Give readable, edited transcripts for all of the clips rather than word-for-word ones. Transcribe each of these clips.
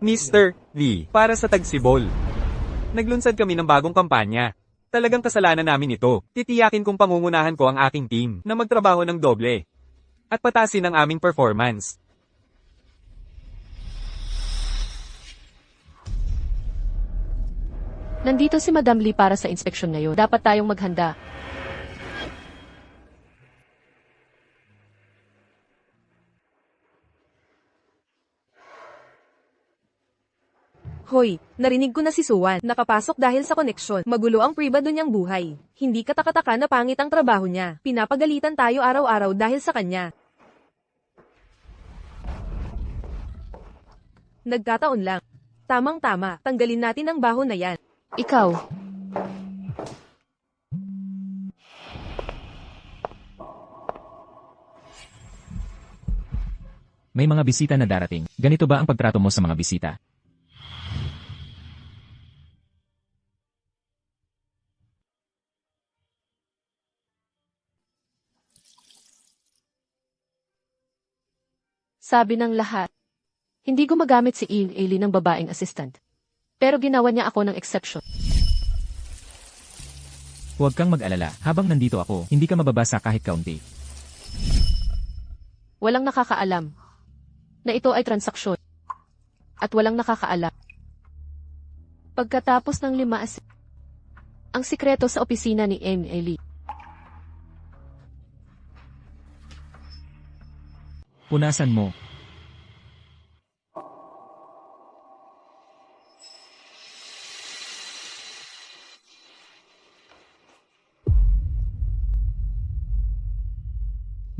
Mr. Lee, para sa Tagsibol. Naglunsad kami ng bagong kampanya. Talagang kasalanan namin ito. Titiyakin kong pangungunahan ko ang aking team na magtrabaho ng doble. At patasin ang aming performance. Nandito si Madam Lee para sa inspeksyon ngayon. Dapat tayong maghanda. Hoy, narinig ko na si Suwan. Nakapasok dahil sa koneksyon. Magulo ang pribado niyang buhay. Hindi katakataka na pangit ang trabaho niya. Pinapagalitan tayo araw-araw dahil sa kanya. Nagkataon lang. Tamang-tama, tanggalin natin ang baho na yan. Ikaw. May mga bisita na darating. Ganito ba ang pagtrato mo sa mga bisita? Sabi ng lahat. Hindi gumagamit si Ailey ng babaeng assistant. Pero ginawa niya ako ng exception. Huwag kang mag-alala. Habang nandito ako, hindi ka mababasa kahit kaunti. Walang nakakaalam na ito ay transaksyon. At walang nakakaalam. Pagkatapos ng 5 ang sikreto sa opisina ni Ailey. Punasan mo.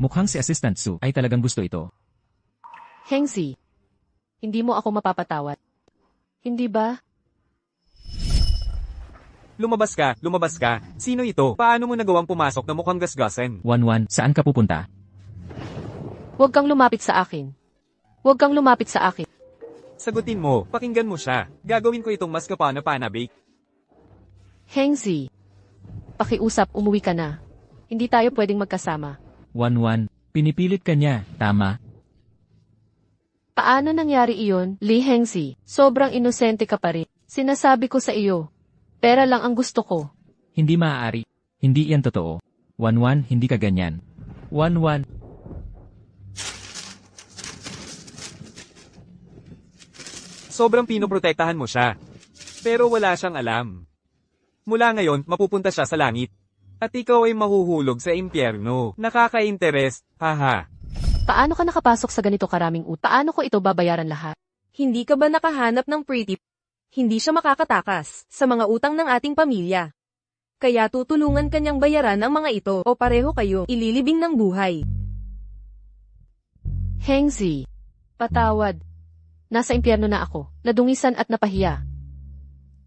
Mukhang si Assistant Sue ay talagang gusto ito. Hengzi, hindi mo ako mapapatawad. Hindi ba? Lumabas ka, lumabas ka. Sino ito? Paano mo nagawang pumasok na mukhang gasgasan? 1-1, saan ka pupunta? Huwag kang lumapit sa akin. Huwag kang lumapit sa akin. Sagutin mo, pakinggan mo siya. Gagawin ko itong mas kapana-panabik. Hengzi, pakiusap, umuwi ka na. Hindi tayo pwedeng magkasama. 1-1, pinipilit ka niya, tama? Paano nangyari iyon, Lee Hengzi? Sobrang inosente ka pa rin. Sinasabi ko sa iyo. Pera lang ang gusto ko. Hindi maaari. Hindi yan totoo. 1-1, hindi ka ganyan. 1-1. Sobrang pinoprotektahan mo siya. Pero wala siyang alam. Mula ngayon, mapupunta siya sa langit. At ikaw ay mahuhulog sa impyerno. Nakaka-interest, haha. Paano ka nakapasok sa ganito karaming utang? Paano ko ito babayaran lahat? Hindi ka ba nakahanap ng pretty? Hindi siya makakatakas sa mga utang ng ating pamilya. Kaya tutulungan kanyang bayaran ang mga ito o pareho kayo ililibing ng buhay. Hengzi, patawad. Nasa impyerno na ako, nadungisan at napahiya.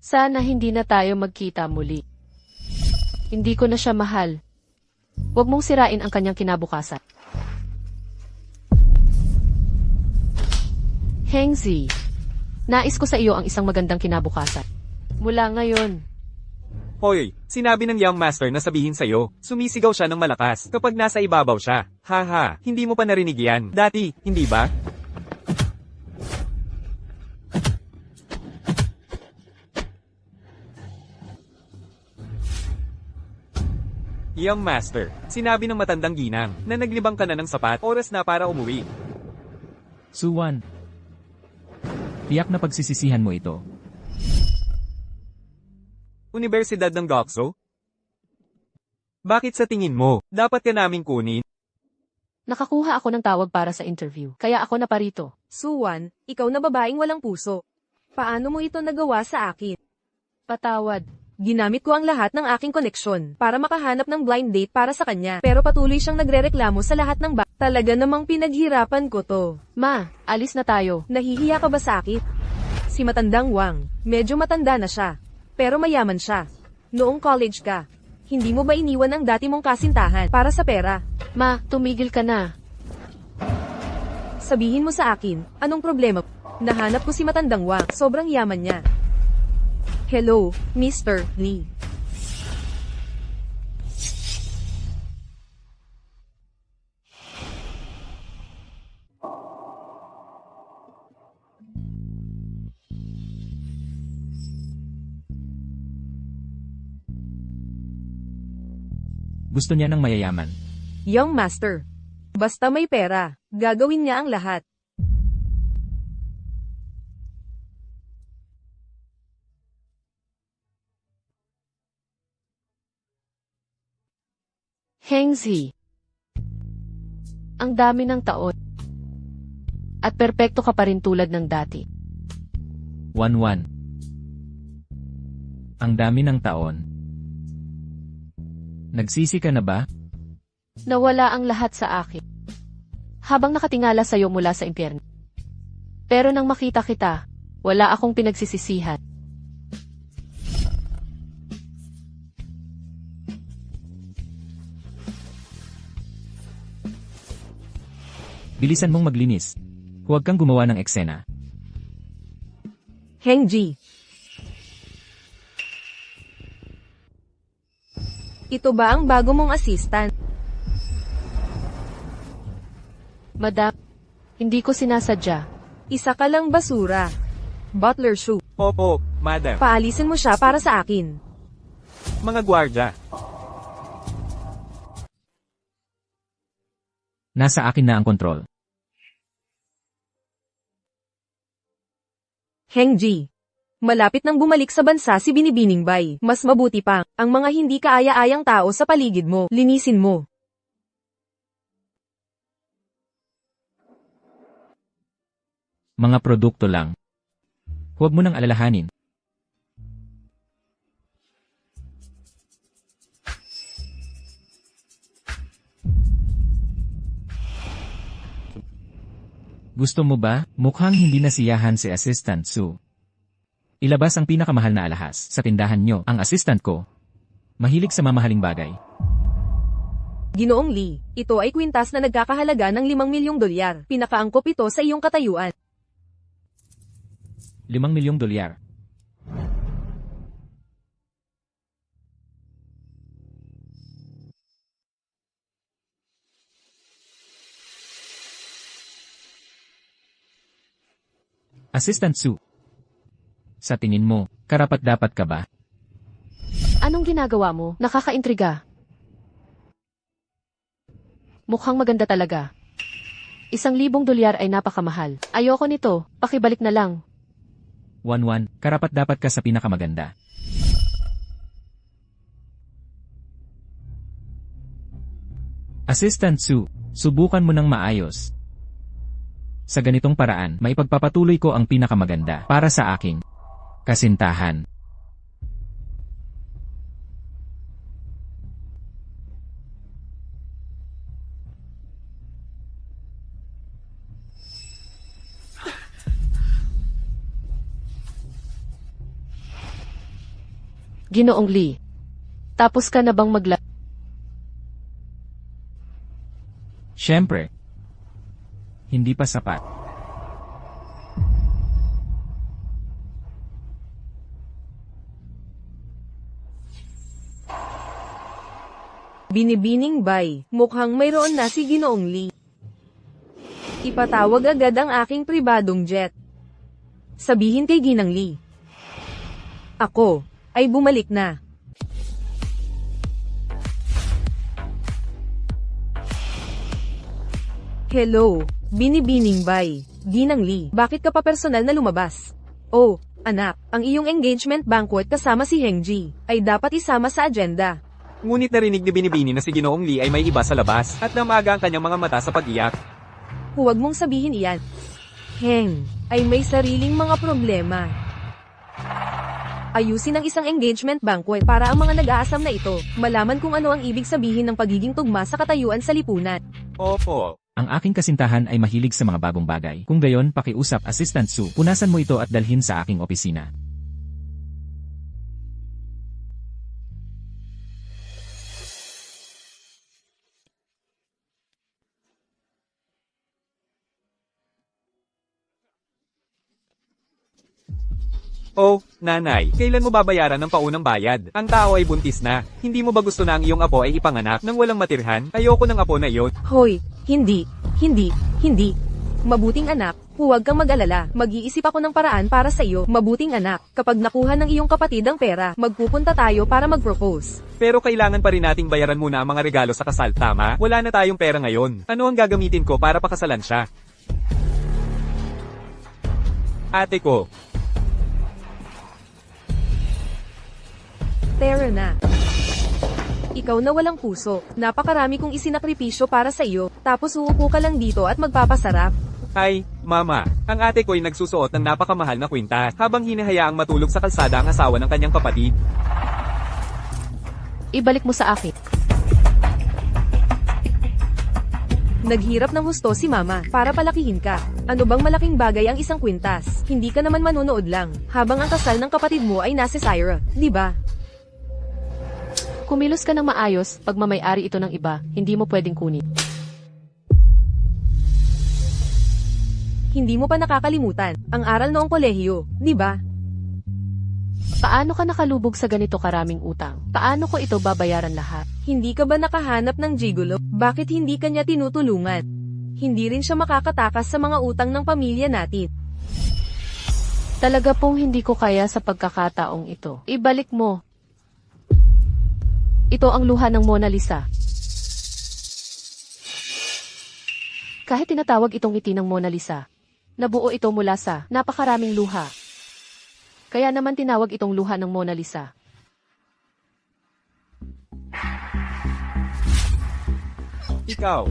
Sana hindi na tayo magkita muli. Hindi ko na siya mahal. Huwag mong sirain ang kanyang kinabukasan. Hengzi, nais ko sa iyo ang isang magandang kinabukasan. Mula ngayon. Hoy, sinabi ng Young Master na sabihin sa'yo, sumisigaw siya ng malakas kapag nasa ibabaw siya. Haha, hindi mo pa narinig yan. Dati, hindi ba? Young Master, sinabi ng matandang ginang na naglibang ka na ng sapat, oras na para umuwi. Suwan. Tiyak na pagsisisihan mo ito. Universidad ng Gokso? Bakit sa tingin mo, dapat ka naming kunin? Nakakuha ako ng tawag para sa interview, kaya ako naparito. Suwan, ikaw na babaeng walang puso. Paano mo ito nagawa sa akin? Patawad. Ginamit ko ang lahat ng aking koneksyon para makahanap ng blind date para sa kanya. Pero patuloy siyang nagrereklamo sa lahat ng Talaga namang pinaghirapan ko to. Ma, alis na tayo. Nahihiya ka ba sa akin? Si matandang Wang, medyo matanda na siya. Pero mayaman siya. Noong college ka, hindi mo ba iniwan ang dati mong kasintahan para sa pera? Ma, tumigil ka na. Sabihin mo sa akin, anong problema? Nahanap ko si matandang Wang, sobrang yaman niya. Hello, Mr. Lee. Gusto niya ng mayayaman. Young master. Basta may pera, gagawin niya ang lahat. Hengzi. Ang dami ng taon. At perpekto ka pa rin tulad ng dati. 1-1. Ang dami ng taon. Nagsisi ka na ba? Nawala ang lahat sa akin. Habang nakatingala sa'yo mula sa impyerno. Pero nang makita kita, wala akong pinagsisisihan. Bilisan mong maglinis. Huwag kang gumawa ng eksena. Hengji. Ito ba ang bago mong assistant? Madam, hindi ko sinasadya. Isa ka lang basura. Butler Shu. Opo, madam. Paalisin mo siya para sa akin. Mga gwardya. Nasa akin na ang kontrol. Hengji. Malapit nang bumalik sa bansa si Binibining Bay. Mas mabuti pa, ang mga hindi kaaya-ayang tao sa paligid mo, linisin mo. Mga produkto lang. Huwag mo nang alalahanin. Gusto mo ba? Mukhang hindi nasiyahan si Assistant Sue. Ilabas ang pinakamahal na alahas sa tindahan nyo, ang assistant ko. Mahilig sa mamahaling bagay. Ginoong Lee, ito ay kwintas na nagkakahalaga ng 5 milyong dolyar. Pinakaangkop ito sa iyong katayuan. 5 milyong dolyar. Assistant Sue. Sa tingin mo, karapat-dapat ka ba? Anong ginagawa mo? Nakakaintriga. Mukhang maganda talaga. 1,000 dolyar ay napakamahal. Ayoko nito, pakibalik na lang. 1-1, karapat-dapat ka sa pinakamaganda. Assistant Sue, subukan mo ng maayos. Sa ganitong paraan, maipagpapatuloy ko ang pinakamaganda para sa aking kasintahan. Ginoong Lee. Tapos ka na bang Siyempre, hindi pa sapat. Binibining Bay, mukhang mayroon na si Ginoong Lee. Ipatawag agad ang aking pribadong jet. Sabihin kay Ginang Lee. Ako, ay bumalik na. Hello, Binibining Bay, Ginang Lee, bakit ka pa personal na lumabas? Oh, anak, ang iyong engagement banquet kasama si Hengji, ay dapat isama sa agenda. Ngunit narinig ni Binibini na si Ginoong Lee ay may iba sa labas at namaga ang kanyang mga mata sa pag-iyak. Huwag mong sabihin iyan. Heng, ay may sariling mga problema. Ayusin ang isang engagement banquet para ang mga nag-aasam na ito, malaman kung ano ang ibig sabihin ng pagiging tugma sa katayuan sa lipunan. Opo. Ang aking kasintahan ay mahilig sa mga bagong bagay. Kung gayon, pakiusap Assistant Sue, punasan mo ito at dalhin sa aking opisina. Oh, nanay, kailan mo babayaran ng paunang bayad? Ang tao ay buntis na. Hindi mo ba gusto na ang iyong apo ay ipanganak nang walang matirhan? Ayoko ng apo na iyon. Hoy, hindi. Mabuting anak, huwag kang mag-alala. Mag-iisip ako ng paraan para sa iyo. Mabuting anak, kapag nakuha ng iyong kapatid ang pera, magpupunta tayo para mag-propose. Pero kailangan pa rin nating bayaran muna ang mga regalo sa kasal, tama? Wala na tayong pera ngayon. Ano ang gagamitin ko para pakasalan siya? Ate ko. Tara na. Ikaw na walang puso. Napakarami kong isinakripisyo para sa iyo, tapos uupo ka lang dito at magpapasarap. Ay, mama, ang ate ko ay nagsusuot ng napakamahal na kwintas habang hinahayaang matulog sa kalsada ang asawa ng kanyang kapatid. Ibalik mo sa akin. Naghirap ng husto si mama para palakihin ka. Ano bang malaking bagay ang isang kwintas? Hindi ka naman manonood lang, habang ang kasal ng kapatid mo ay nasa Syra, di ba? Kumilos ka ng maayos, pag mamayari ito ng iba, hindi mo pwedeng kunin. Hindi mo pa nakakalimutan ang aral noong kolehiyo, di ba? Paano ka nakalubog sa ganito karaming utang? Paano ko ito babayaran lahat? Hindi ka ba nakahanap ng gigolo? Bakit hindi ka niya tinutulungan? Hindi rin siya makakatakas sa mga utang ng pamilya natin. Talaga pong hindi ko kaya sa pagkakataong ito. Ibalik mo. Ito ang luha ng Mona Lisa. Kahit tinatawag itong ngiti ng Mona Lisa, nabuo ito mula sa napakaraming luha. Kaya naman tinawag itong luha ng Mona Lisa. Ikaw.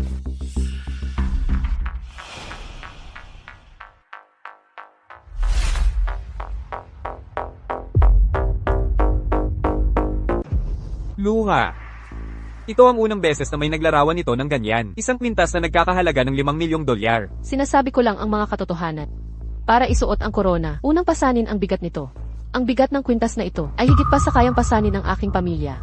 Luha. Ito ang unang beses na may naglarawan nito ng ganyan. Isang kwintas na nagkakahalaga ng 5 milyong dolyar. Sinasabi ko lang ang mga katotohanan. Para isuot ang korona, unang pasanin ang bigat nito. Ang bigat ng kwintas na ito ay higit pa sa kayang pasanin ng aking pamilya.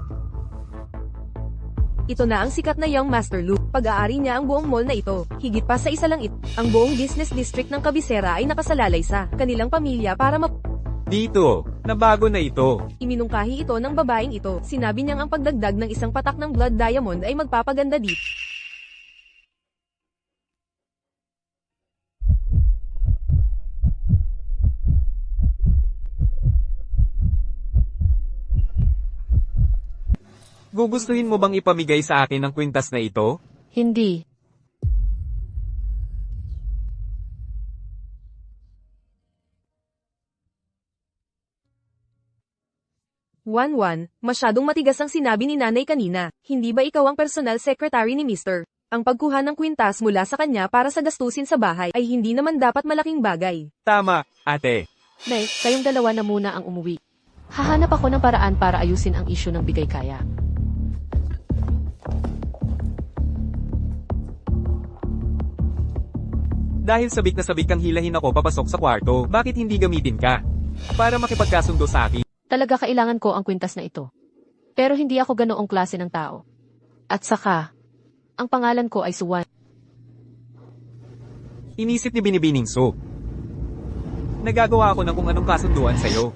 Ito na ang sikat na Young Master Loop. Pag-aari niya ang buong mall na ito. Higit pa sa isa lang ito. Ang buong business district ng Kabisera ay nakasalalay sa kanilang pamilya para Dito, nabago na ito. iminungkahi ito ng babaeng ito. Sinabi niyang ang pagdagdag ng isang patak ng blood diamond ay magpapaganda dito. Gugustuhin mo bang ipamigay sa akin ang kwintas na ito? Hindi. Juan, masyadong matigas ang sinabi ni nanay kanina. Hindi ba ikaw ang personal secretary ni Mr. Ang pagkuha ng kwintas mula sa kanya para sa gastusin sa bahay ay hindi naman dapat malaking bagay. Tama, ate. Nay, kayong dalawa na muna ang umuwi. Hahanap ako ng paraan para ayusin ang isyu ng bigay kaya. Dahil sabik na sabik kang hilahin ako papasok sa kwarto, bakit hindi gamitin ka? Para makipagkasundo sa akin. Talaga kailangan ko ang kwintas na ito. Pero hindi ako ganoong klase ng tao. At saka, ang pangalan ko ay Suwan. Inisip ni Binibining Su. Nagagawa ako ng kung anong kasunduan sa'yo.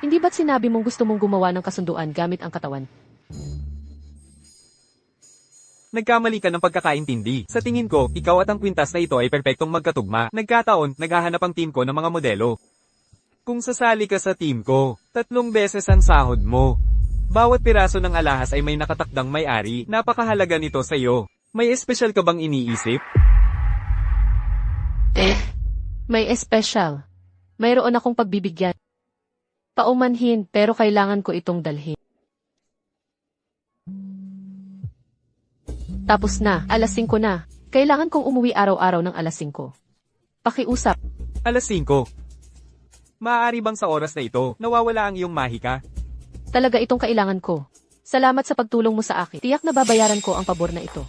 Hindi ba't sinabi mong gusto mong gumawa ng kasunduan gamit ang katawan? Nagkamali ka ng pagkakaintindi. Sa tingin ko, ikaw at ang kwintas na ito ay perpektong magkatugma. Nagkataon, naghahanap ang team ko ng mga modelo. Kung sasali ka sa team ko, 3 beses ang sahod mo. Bawat piraso ng alahas ay may nakatakdang may-ari. Napakahalaga nito sa iyo. May espesyal ka bang iniisip? May espesyal. Mayroon akong pagbibigyan. Paumanhin, pero kailangan ko itong dalhin. Tapos na, alas 5 na. Kailangan kong umuwi araw-araw ng alas 5. Pakiusap. Alas 5. Maaari bang sa oras na ito, nawawala ang iyong mahika? Talaga itong kailangan ko. Salamat sa pagtulong mo sa akin. Tiyak na babayaran ko ang pabor na ito.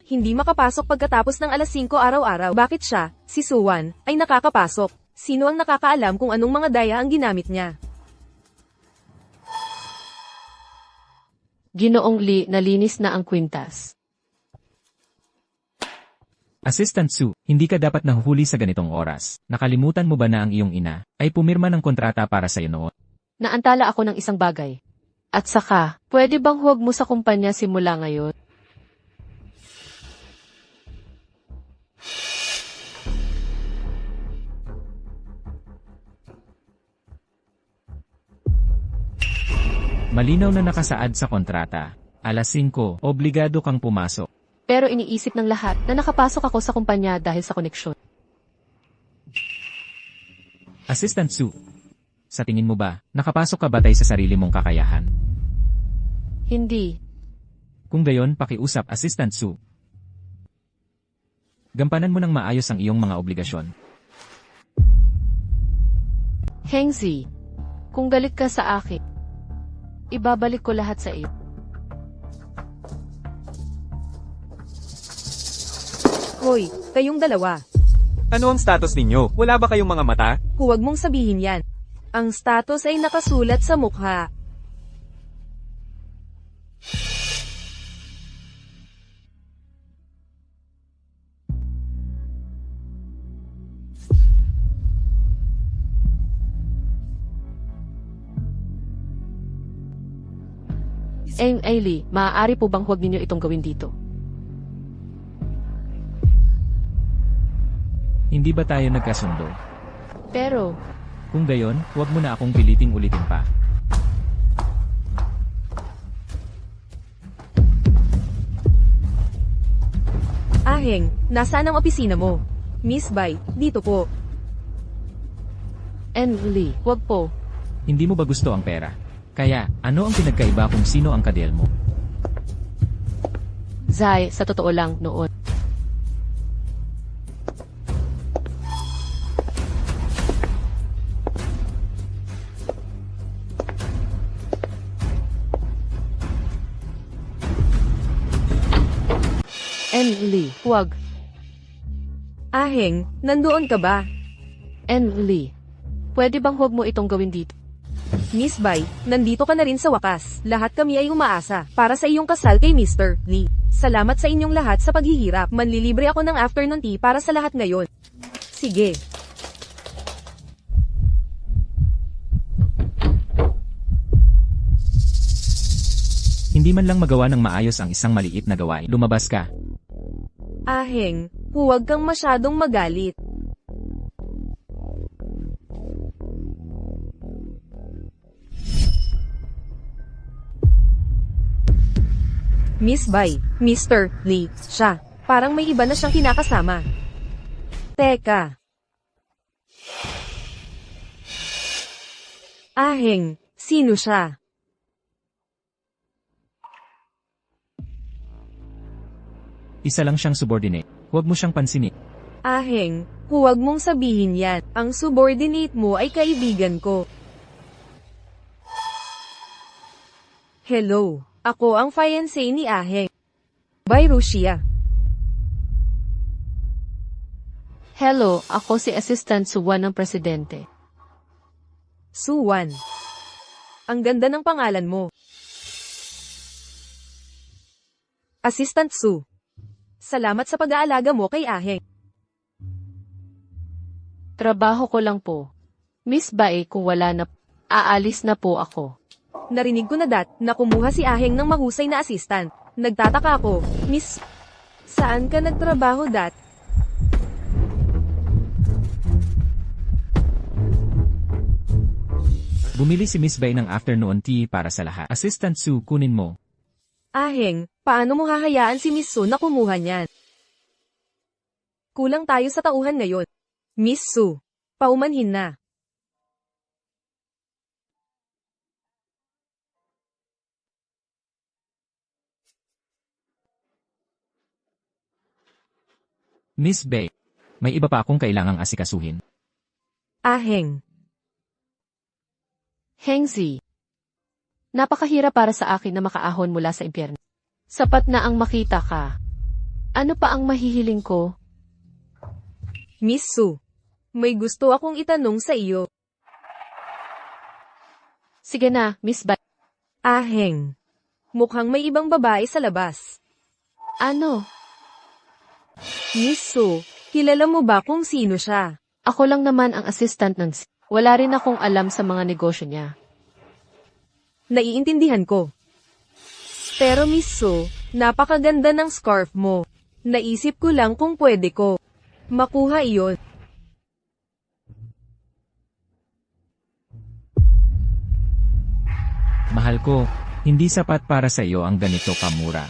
Hindi makapasok pagkatapos ng alas 5 araw-araw. Bakit siya, si Suwan, ay nakakapasok? Sino ang nakakaalam kung anong mga daya ang ginamit niya? Ginoong Lee, nalinis na ang kwintas. Assistant Su, hindi ka dapat nahuhuli sa ganitong oras. Nakalimutan mo ba na ang iyong ina ay pumirma ng kontrata para sa iyo noon? Naantala ako ng isang bagay. At saka, pwede bang huwag mo sa kumpanya simula ngayon? Malinaw na nakasaad sa kontrata. Alas 5, obligado kang pumasok. Pero iniisip ng lahat na nakapasok ako sa kumpanya dahil sa koneksyon. Assistant Sue, sa tingin mo ba, nakapasok ka batay sa sarili mong kakayahan? Hindi. Kung gayon, pakiusap Assistant Sue. Gampanan mo ng maayos ang iyong mga obligasyon. Hengzi, kung galit ka sa akin, ibabalik ko lahat sa iyo. Hoy, kayong dalawa. Ano ang status ninyo? Wala ba kayong mga mata? Huwag mong sabihin yan. Ang status ay nakasulat sa mukha. Ailey, maaari po bang huwag ninyo itong gawin dito? Hindi ba tayo nagkasundo? Pero, Kung gayon, huwag mo na akong piliting ulitin pa. Aheng, nasaan ang opisina mo? Miss Bai, dito po. Lee, huwag po. Hindi mo ba gusto ang pera? Kaya, ano ang pinagkaiba kung sino ang kadel mo? Zai, sa totoo lang, noon. Lee, huwag. Aheng, nandoon ka ba? Lee, pwede bang huwag mo itong gawin dito? Miss Bai, nandito ka na rin sa wakas. Lahat kami ay umaasa para sa iyong kasal kay Mr. Lee. Salamat sa inyong lahat sa paghihirap. Manlilibre ako ng afternoon tea para sa lahat ngayon. Sige. Hindi man lang magawa ng maayos ang isang maliit na gawain. Lumabas ka. Aheng, huwag kang masyadong magalit. Miss Bai, Mr. Lee, siya. Parang may iba na siyang kinakasama. Teka. Aheng, sino siya? Isa lang siyang subordinate. Huwag mo siyang pansinin. Aheng, huwag mong sabihin yan. Ang subordinate mo ay kaibigan ko. Hello, ako ang fiancé ni Aheng. By Rusia. Hello, ako si Assistant Suwan ng Presidente. Suwan. Ang ganda ng pangalan mo. Assistant Su. Salamat sa pag-aalaga mo kay Aheng. Trabaho ko lang po. Miss Bai, kung wala na, aalis na po ako. Narinig ko na na kumuha si Aheng ng mahusay na assistant. Nagtataka ako, Miss, saan ka nagtrabaho Bumili si Miss Bai ng afternoon tea para sa lahat. Assistant Sue, kunin mo. Aheng, paano mo hahayaan si Miss Su na kumuha niyan? Kulang tayo sa tauhan ngayon. Miss Su, paumanhin na. Miss Bai, may iba pa akong kailangang asikasuhin. Aheng, Hengzi. Napakahirap para sa akin na makaahon mula sa impyerno. Sapat na ang makita ka. Ano pa ang mahihiling ko? Miss Su, may gusto akong itanong sa iyo. Sige na, Miss Bai. Aheng, mukhang may ibang babae sa labas. Ano? Miss Su, kilala mo ba kung sino siya? Ako lang naman ang assistant ng Wala rin akong alam sa mga negosyo niya. Naiintindihan ko. Pero Miss Su, napakaganda ng scarf mo. Naisip ko lang kung pwede ko makuha iyon. Mahal ko, hindi sapat para sa iyo ang ganito kamura.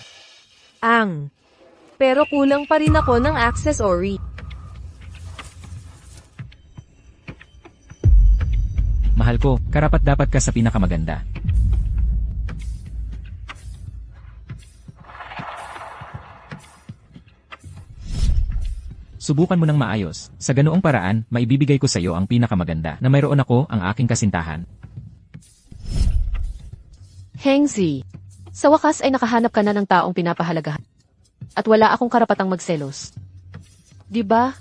Pero kulang pa rin ako ng accessory. Mahal ko, karapat dapat ka sa pinakamaganda. Subukan mo ng maayos. Sa ganoong paraan, maibibigay ko sa iyo ang pinakamaganda na mayroon ako ang aking kasintahan. Hengzi, sa wakas ay nakahanap ka na ng taong pinapahalagahan. At wala akong karapatang magselos. Di ba?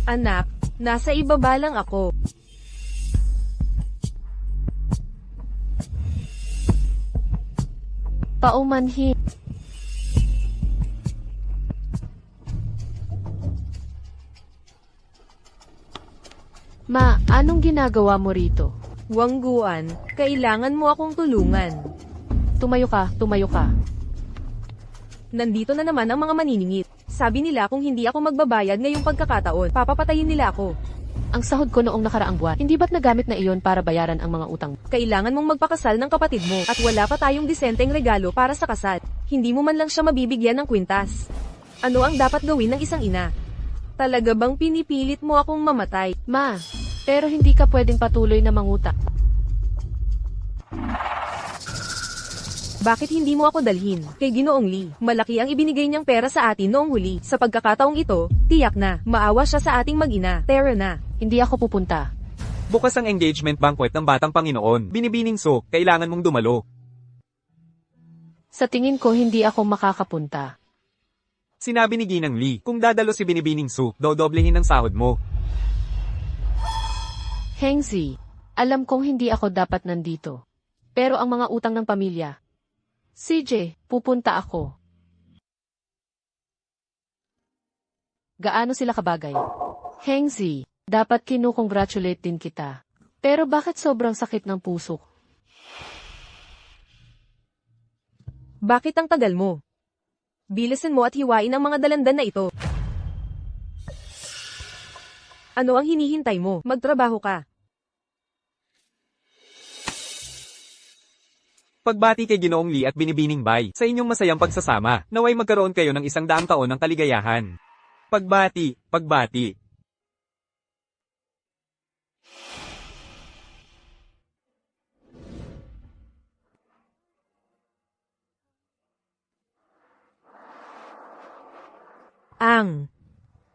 Anak, nasa ibaba lang ako. Paumanhin. Ma, anong ginagawa mo rito? Wangguan, kailangan mo akong tulungan. Tumayo ka, tumayo ka. Nandito na naman ang mga maniningit. Sabi nila kung hindi ako magbabayad ngayong pagkakataon, papapatayin nila ako. Ang sahod ko noong nakaraang buwan, hindi ba't nagamit na iyon para bayaran ang mga utang? Kailangan mong magpakasal ng kapatid mo, at wala pa tayong disenteng regalo para sa kasal. Hindi mo man lang siya mabibigyan ng kwintas. Ano ang dapat gawin ng isang ina? Talaga bang pinipilit mo akong mamatay? Ma, pero hindi ka pwedeng patuloy na mangutang. Bakit hindi mo ako dalhin? Kay Ginoong Lee, malaki ang ibinigay niyang pera sa atin noong huli. Sa pagkakataong ito, tiyak na, maawa siya sa ating mag-ina. Tara na. Hindi ako pupunta. Bukas ang engagement banquet ng Batang Panginoon. Binibining Su, kailangan mong dumalo. Sa tingin ko hindi ako makakapunta. Sinabi ni Ginang Lee, kung dadalo si Binibining Su, dodoblehin ang sahod mo. Hengzi, alam kong hindi ako dapat nandito. Pero ang mga utang ng pamilya. CJ, pupunta ako. Gaano sila kabagay? Hengzi, dapat kinukongratulate din kita. Pero bakit sobrang sakit ng puso ko? Bakit ang tagal mo? Bilisan mo at hiwain ang mga dalandan na ito. Ano ang hinihintay mo? Magtrabaho ka. Pagbati kay Ginoong Lee at Binibining Bay, sa inyong masayang pagsasama, naway magkaroon kayo ng 100 taon ng kaligayahan. Pagbati, pagbati.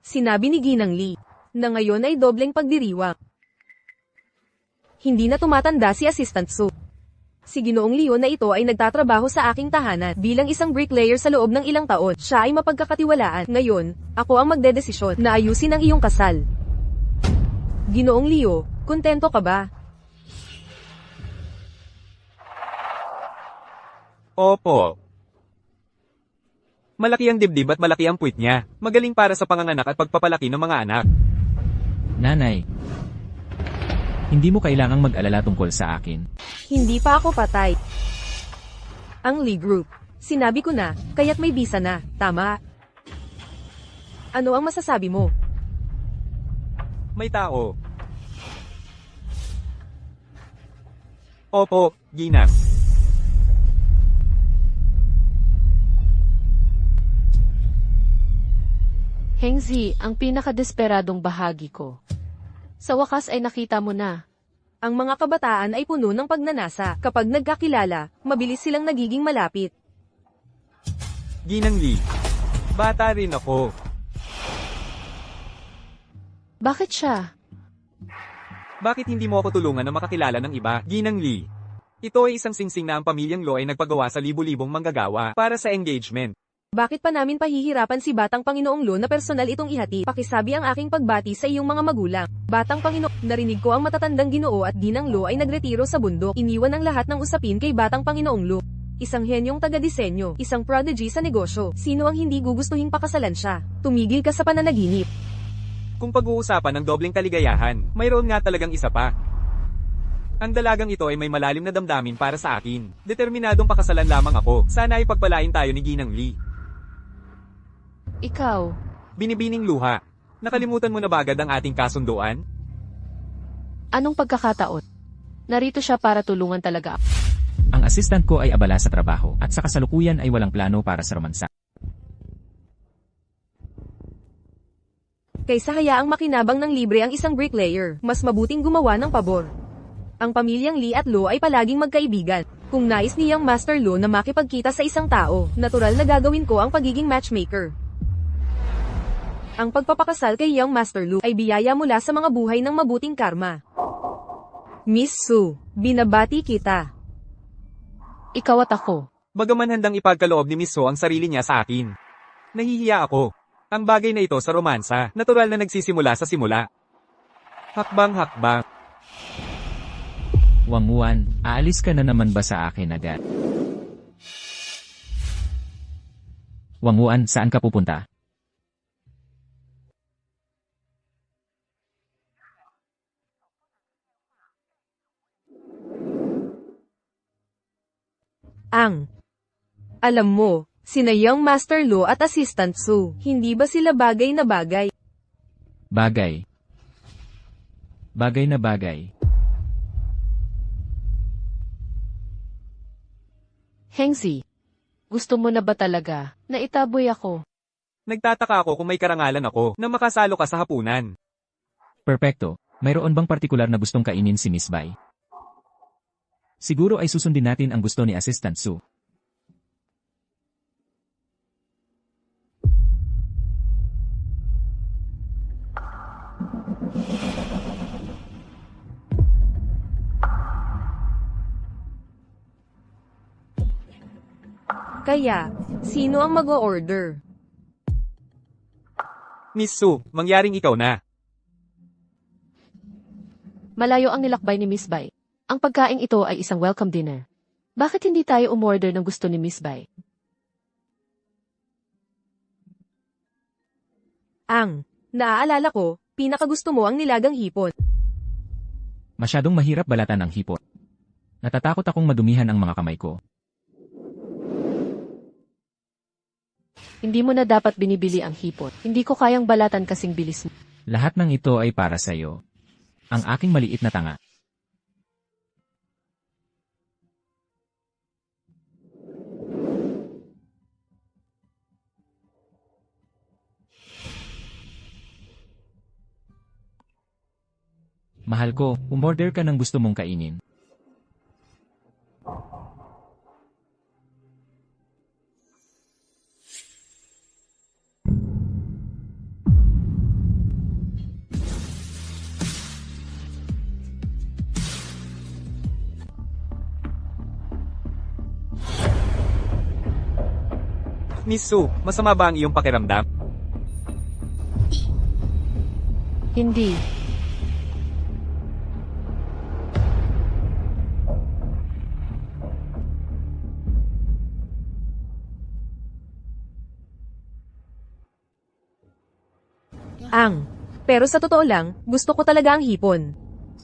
Sinabi ni Ginang Lee, na ngayon ay dobleng pagdiriwang. Hindi na tumatanda si Assistant Su. Si Ginoong Leon na ito ay nagtatrabaho sa aking tahanan bilang isang bricklayer sa loob ng ilang taon. Siya ay mapagkakatiwalaan. Ngayon, ako ang magdedesisyon na ayusin ang iyong kasal. Ginoong Leo, kontento ka ba? Opo. Malaki ang dibdib at malaki ang puwit niya. Magaling para sa panganganak at pagpapalaki ng mga anak. Nanay, hindi mo kailangang mag-alala tungkol sa akin. Hindi pa ako patay. Ang Lee Group. Sinabi ko na, kaya't may bisa na, tama? Ano ang masasabi mo? May tao. Opo, Ginang. Hengzi, ang pinakadesperadong bahagi ko. Sa wakas ay nakita mo na. Ang mga kabataan ay puno ng pagnanasa. Kapag nagkakilala, mabilis silang nagiging malapit. Ginang Lee. Bata rin ako. Bakit siya? Bakit hindi mo ako tulungan na makakilala ng iba, Ginang Lee? Ito ay isang singsing na ang pamilyang Lo ay nagpagawa sa libu-libong manggagawa para sa engagement. Bakit pa namin pahihirapan si Batang Panginoong Lo na personal itong ihati? Pakisabi ang aking pagbati sa iyong mga magulang. Batang Panginoon, narinig ko ang matatandang Ginoo at Ginang Lo ay nagretiro sa bundok. Iniwan ang lahat ng usapin kay Batang Panginoong Lo. Isang henyong taga-disenyo, isang prodigy sa negosyo. Sino ang hindi gugustuhing pakasalan siya? Tumigil ka sa pananaginip. Kung pag-uusapan ng dobleng kaligayahan, mayroon nga talagang isa pa. Ang dalagang ito ay may malalim na damdamin para sa akin. Determinadong pakasalan lamang ako. Sana ay pagpalain tayo ni Ginang Lee. Ikaw, Binibining luha. Nakalimutan mo na ba agad ang ating kasunduan? anong pagkakataon? Narito siya para tulungan talaga ako. Ang assistant ko ay abala sa trabaho at sa kasalukuyan ay walang plano para sa romansa. Kaysa hayaang makinabang ng libre ang isang bricklayer, mas mabuting gumawa ng pabor. Ang pamilyang Lee at Lo ay palaging magkaibigan. Kung nais niyang Master Lo na makipagkita sa isang tao, natural na gagawin ko ang pagiging matchmaker. Ang pagpapakasal kay Young Master Lu ay biyaya mula sa mga buhay ng mabuting karma. Miss Su, binabati kita. Ikaw at ako. Bagaman handang ipagkaloob ni Miss So ang sarili niya sa akin. Nahihiya ako. Ang bagay na ito sa romansa, natural na nagsisimula sa simula. Hakbang-hakbang. Wangwan, aalis ka na naman ba sa akin agad? Wangwan, saan ka pupunta? Alam mo, sina Young Master Lo at Assistant Su, hindi ba sila bagay na bagay? Bagay. Bagay na bagay. Hengzi, gusto mo na ba talaga na itaboy ako? Nagtataka ako kung may karangalan ako na makasalo ka sa hapunan. Perpekto. Mayroon bang partikular na gustong kainin si Miss Bai? Siguro ay susundin natin ang gusto ni Assistant Su. Kaya, sino ang mag-o-order? Miss Su, mangyaring ikaw na. Malayo ang nilakbay ni Miss Bai. Ang pagkaing ito ay isang welcome dinner. Bakit hindi tayo umorder ng gusto ni Miss Bai? Naaalala ko, pinakagusto mo ang nilagang hipon. Masyadong mahirap balatan ang hipon. Natatakot akong madumihan ang mga kamay ko. Hindi mo na dapat binibili ang hipon. Hindi ko kayang balatan kasing bilis mo. Lahat ng ito ay para sa'yo. Ang aking maliit na tanga. Mahal ko, umorder ka ng gusto mong kainin. Miss Su, masama ba ang iyong pakiramdam? Hindi. Pero sa totoo lang, gusto ko talaga ang hipon.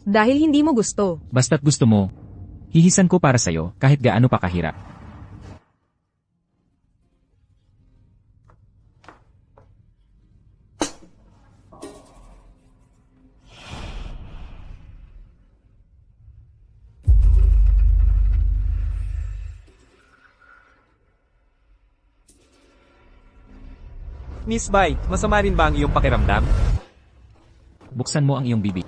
Dahil hindi mo gusto. Basta't gusto mo, hihisan ko para sa'yo kahit gaano pa kahirap. Miss Bai, masama rin ba ang iyong pakiramdam? Buksan mo ang iyong bibig.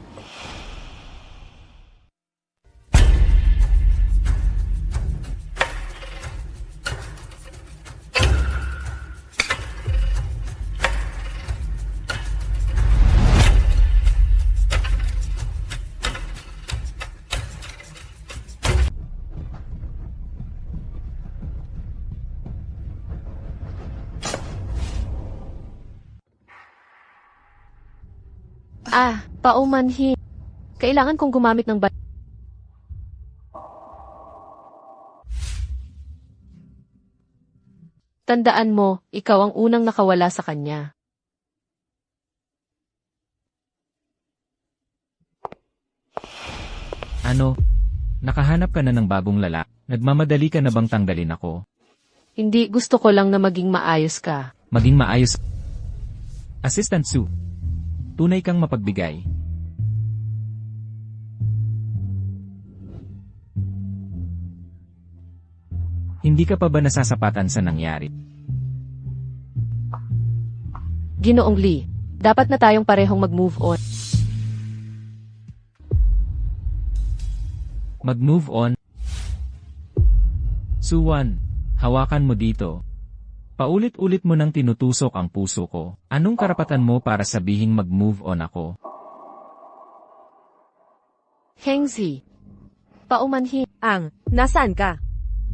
Paumanhin. Kailangan kong gumamit ng Tandaan mo, ikaw ang unang nakawala sa kanya. Ano? Nakahanap ka na ng bagong lala. Nagmamadali ka na bang tanggalin ako? Hindi, gusto ko lang na maging maayos ka. Maging maayos. Assistant Sue. Tunay kang mapagbigay. Hindi ka pa ba nasasapatan sa nangyari? Ginoong Lee, dapat na tayong parehong mag-move on. Mag-move on? Suwan, hawakan mo dito. Paulit-ulit mo nang tinutusok ang puso ko. Anong karapatan mo para sabihing mag-move on ako? Hengzi, paumanhin. Nasaan ka?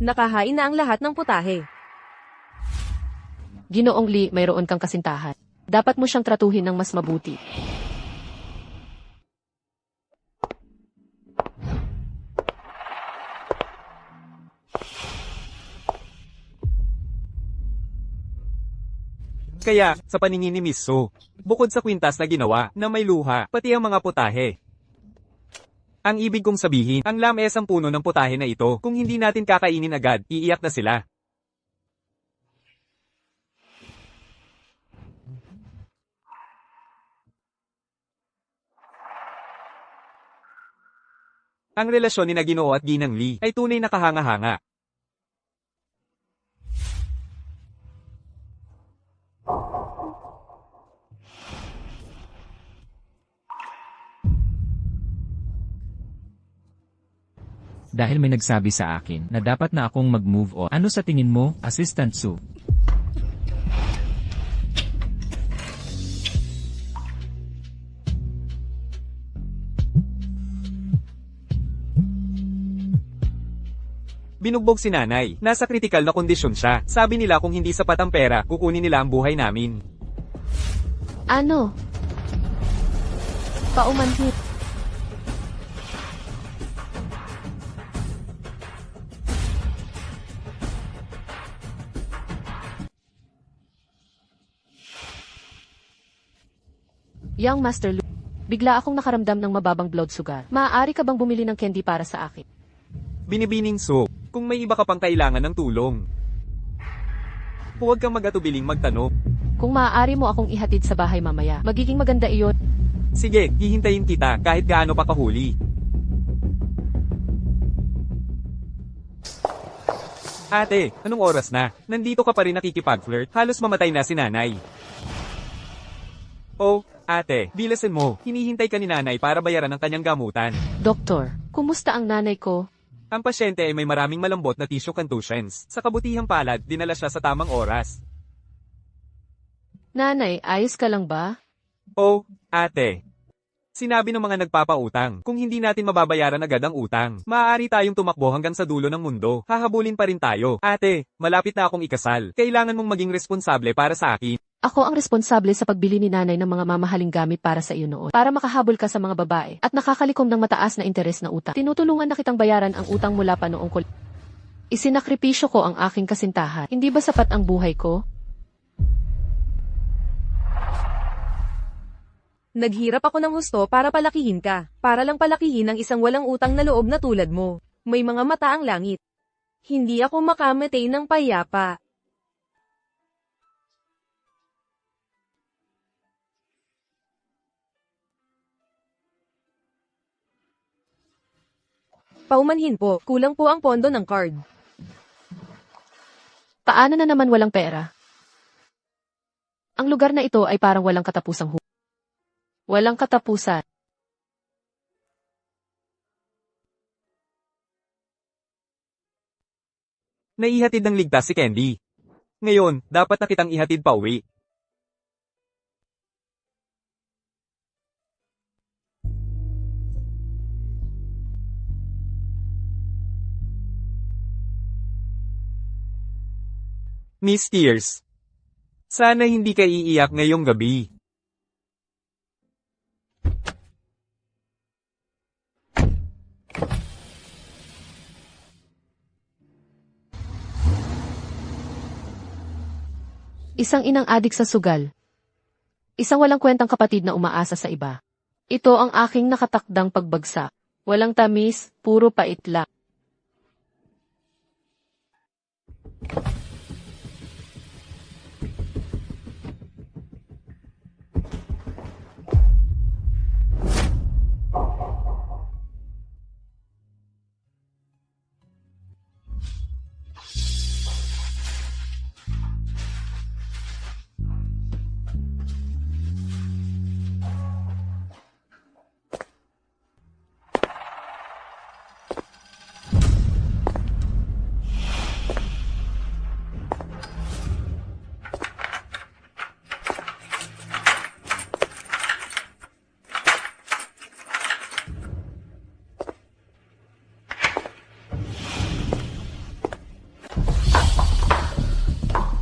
Nakahain na ang lahat ng putahe. Ginoong Lee, mayroon kang kasintahan. Dapat mo siyang tratuhin ng mas mabuti. Kaya, sa paningin ni Miss Su, bukod sa kwintas na ginawa, na may luha, pati ang mga putahe. Ang ibig kong sabihin, ang lames ang puno ng putahe na ito, kung hindi natin kakainin agad, iiyak na sila. Ang relasyon ni Ginoo at Ginang Lee ay tunay na kahanga-hanga. Dahil may nagsabi sa akin na dapat na akong mag-move on. Ano sa tingin mo, Assistant Sue? Binugbog si nanay. Nasa kritikal na kondisyon siya. Sabi nila kung hindi sapat ang pera, kukunin nila ang buhay namin. Ano? Paumanhin. Young Master Lu, bigla akong nakaramdam ng mababang blood sugar. Maaari ka bang bumili ng candy para sa akin? Binibining Su, kung may iba ka pang kailangan ng tulong. Huwag kang mag-atubiling magtanong. Kung maaari mo akong ihatid sa bahay mamaya, magiging maganda iyon. Sige, hihintayin kita kahit gaano pa kahuli. Ate, anong oras na? Nandito ka pa rin nakikipag-flirt? Halos mamatay na si nanay. Oh, ate, bilasin mo. Hinihintay ka ni nanay para bayaran ang kanyang gamutan. Doktor, kumusta ang nanay ko? Ang pasyente ay may maraming malambot na tissue contusions. Sa kabutihang palad, dinala siya sa tamang oras. Nanay, ayos ka lang ba? Oh, ate. Sinabi ng mga nagpapautang, kung hindi natin mababayaran agad ang utang, maaari tayong tumakbo hanggang sa dulo ng mundo. Hahabulin pa rin tayo. Ate, malapit na akong ikasal. Kailangan mong maging responsable para sa akin. Ako ang responsable sa pagbili ni nanay ng mga mamahaling gamit para sa iyo noon. Para makahabol ka sa mga babae at nakakalikom ng mataas na interes na utang. Tinutulungan na kitang bayaran ang utang mula pa noong Isinakripisyo ko ang aking kasintahan. Hindi ba sapat ang buhay ko? Naghirap ako ng husto para palakihin ka. Para lang palakihin ang isang walang utang na loob na tulad mo. May mga mata ang langit. Hindi ako makamatay ng payapa. Paumanhin po, kulang po ang pondo ng card. Paano na naman walang pera? Ang lugar na ito ay parang walang katapusang Walang katapusan. Naihatid ng ligtas si Candy. Ngayon, dapat na kitang ihatid pa uwi. Miss Tears. Sana hindi ka iiyak ngayong gabi. Isang inang adik sa sugal. Isang walang kwentang kapatid na umaasa sa iba. Ito ang aking nakatakdang pagbagsak. Walang tamis, puro pait lang.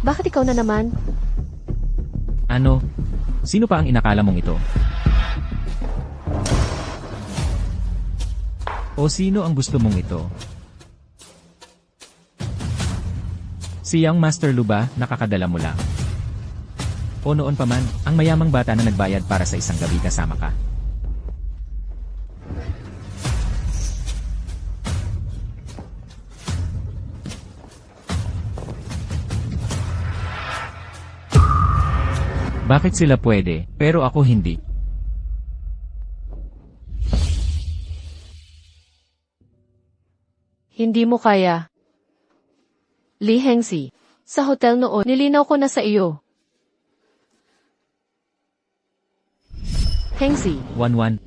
Bakit ikaw na naman? Ano? Sino pa ang inakala mong ito? O sino ang gusto mong ito? Si Young Master Lu ba, nakakadala mo lang? O noon pa man, ang mayamang bata na nagbayad para sa isang gabi kasama ka? Bakit sila pwede, pero ako hindi? Hindi mo kaya. Li Hengxi, sa hotel noon, nilinaw ko na sa iyo. Hengxi, 1-1.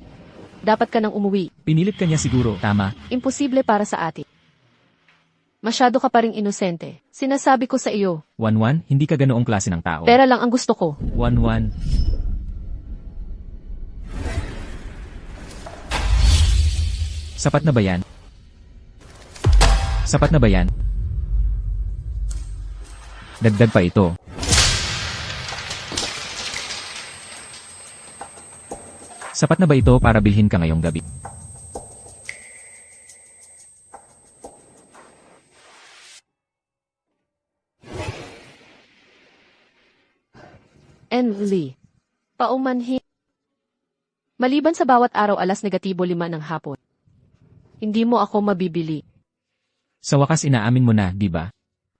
dapat ka nang umuwi. Pinilit ka niya siguro, tama? Imposible para sa atin. Masyado ka pa ring inosente. Sinasabi ko sa iyo. 1-1, hindi ka ganoong klase ng tao. Pera lang ang gusto ko. 1-1. Sapat na ba yan? Sapat na ba yan? Dagdag pa ito. Sapat na ba ito para bilhin ka ngayong gabi? Lee, paumanhin. Maliban sa bawat araw alas negatibo 5 ng hapon. Hindi mo ako mabibili. Sa wakas inaamin mo na, di ba?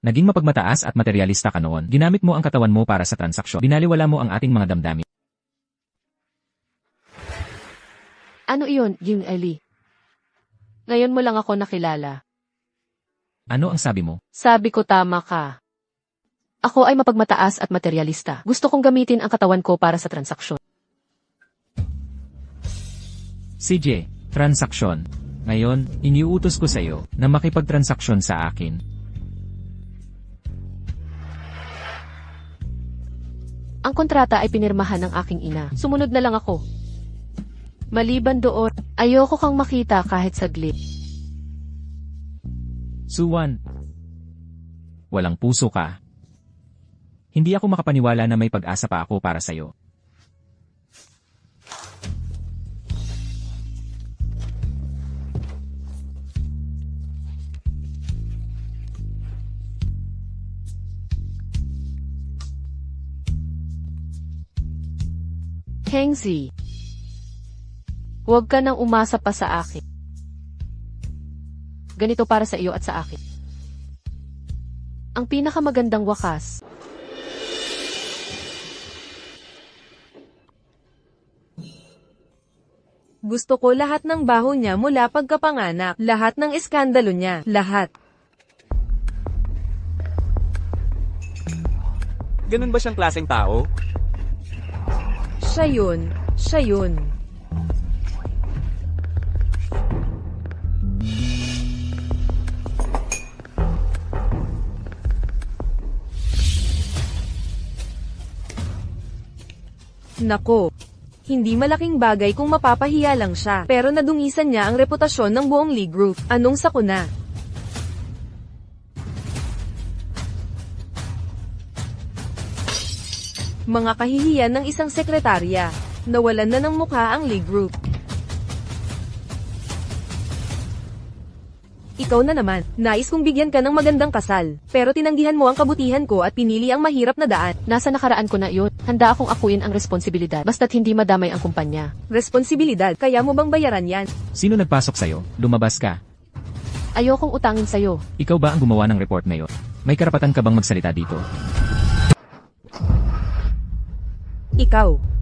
Naging mapagmataas at materyalista ka noon. Ginamit mo ang katawan mo para sa transaksyon. Binaliwala mo ang ating mga damdamin. Ano iyon, Yung Eli? Ngayon mo lang ako nakilala. Ano ang sabi mo? Sabi ko tama ka. Ako ay mapagmataas at materyalista. Gusto kong gamitin ang katawan ko para sa transaksyon. CJ, transaksyon. Ngayon, iniuutos ko sa iyo na makipagtransaksyon sa akin. Ang kontrata ay pinirmahan ng aking ina. Sumunod na lang ako. Maliban doon, ayoko kang makita kahit saglit. Suwan. Walang puso ka. Hindi ako makapaniwala na may pag-asa pa ako para sa'yo. Hengxi, huwag ka nang umasa pa sa akin. Ganito para sa iyo at sa akin. Ang pinakamagandang wakas. Gusto ko lahat ng baho niya mula pagkapanganak. Lahat ng iskandalo niya. Lahat. Ganun ba siyang klaseng tao? Siya yun. Siya yun. Nako. Hindi malaking bagay kung mapapahiya lang siya, pero nadungisan niya ang reputasyon ng buong Lee Group. Anong sakuna? Mga kahihiyan ng isang sekretarya. Nawalan na ng mukha ang Lee Group. Ikaw na naman, nais kong bigyan ka ng magandang kasal, pero tinanggihan mo ang kabutihan ko at pinili ang mahirap na daan. Nasa nakaraan ko na iyon. Handa akong akuin ang responsibilidad basta't hindi madamay ang kumpanya. Responsibilidad, kaya mo bang bayaran yan? Sino nagpasok sa'yo? Lumabas ka. Ayokong utangin sa'yo. Ikaw ba ang gumawa ng report na yun? May karapatan ka bang magsalita dito? Ikaw.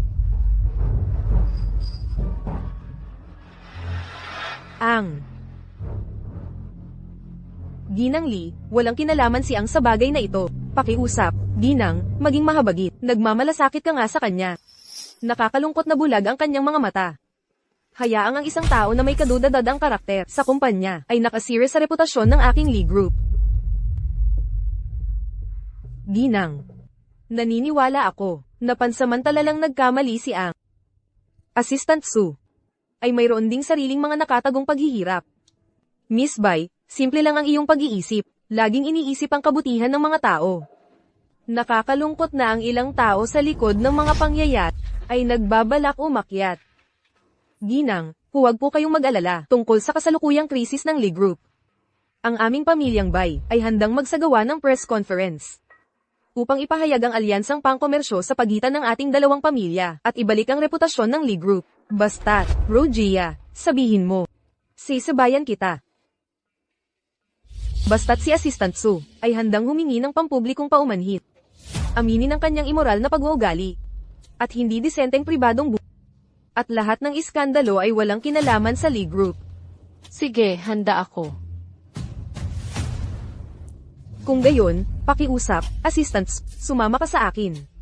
Ginang Lee, walang kinalaman si Ang sa bagay na ito. Pakiusap, Ginang, maging mahabagit. Nagmamalasakit ka nga sa kanya. Nakakalungkot na bulag ang kanyang mga mata. Hayaang ang isang tao na may kadudadad ang karakter sa kumpanya ay nakasira sa reputasyon ng aking Lee Group. Ginang. Naniniwala ako na pansamantala lang nagkamali si Ang. Assistant Sue. Ay mayroon ding sariling mga nakatagong paghihirap. Miss Bai, simple lang ang iyong pag-iisip. Laging iniisip ang kabutihan ng mga tao. Nakakalungkot na ang ilang tao sa likod ng mga pangyayat ay nagbabalak umakyat. Ginang, huwag po kayong mag-alala tungkol sa kasalukuyang krisis ng Lee Group. Ang aming pamilyang Bai ay handang magsagawa ng press conference upang ipahayag ang alyansang pangkomersyo sa pagitan ng ating dalawang pamilya at ibalik ang reputasyon ng Lee Group. Basta't, Rogia, sabihin mo. Sisabayan kita. Basta't si Assistant Sue ay handang humingi ng pampublikong paumanhit. Aminin ang kanyang immoral na pag-uugali at hindi disenteng pribadong buhay. At lahat ng iskandalo ay walang kinalaman sa Lee Group. Sige, handa ako. Kung gayon, pakiusap, Assistant Sue, sumama ka sa akin.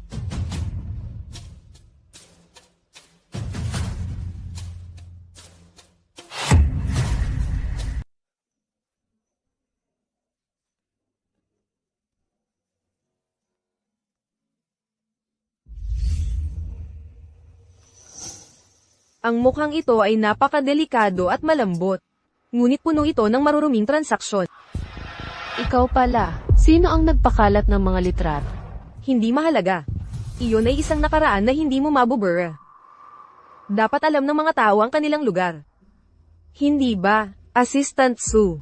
Ang mukhang ito ay napakadelikado at malambot. Ngunit puno ito ng maruruming transaksyon. Ikaw pala. Sino ang nagpakalat ng mga litrato? Hindi mahalaga. Iyon ay isang nakaraan na hindi mo mabubura. Dapat alam ng mga tao ang kanilang lugar. Hindi ba, Assistant Sue?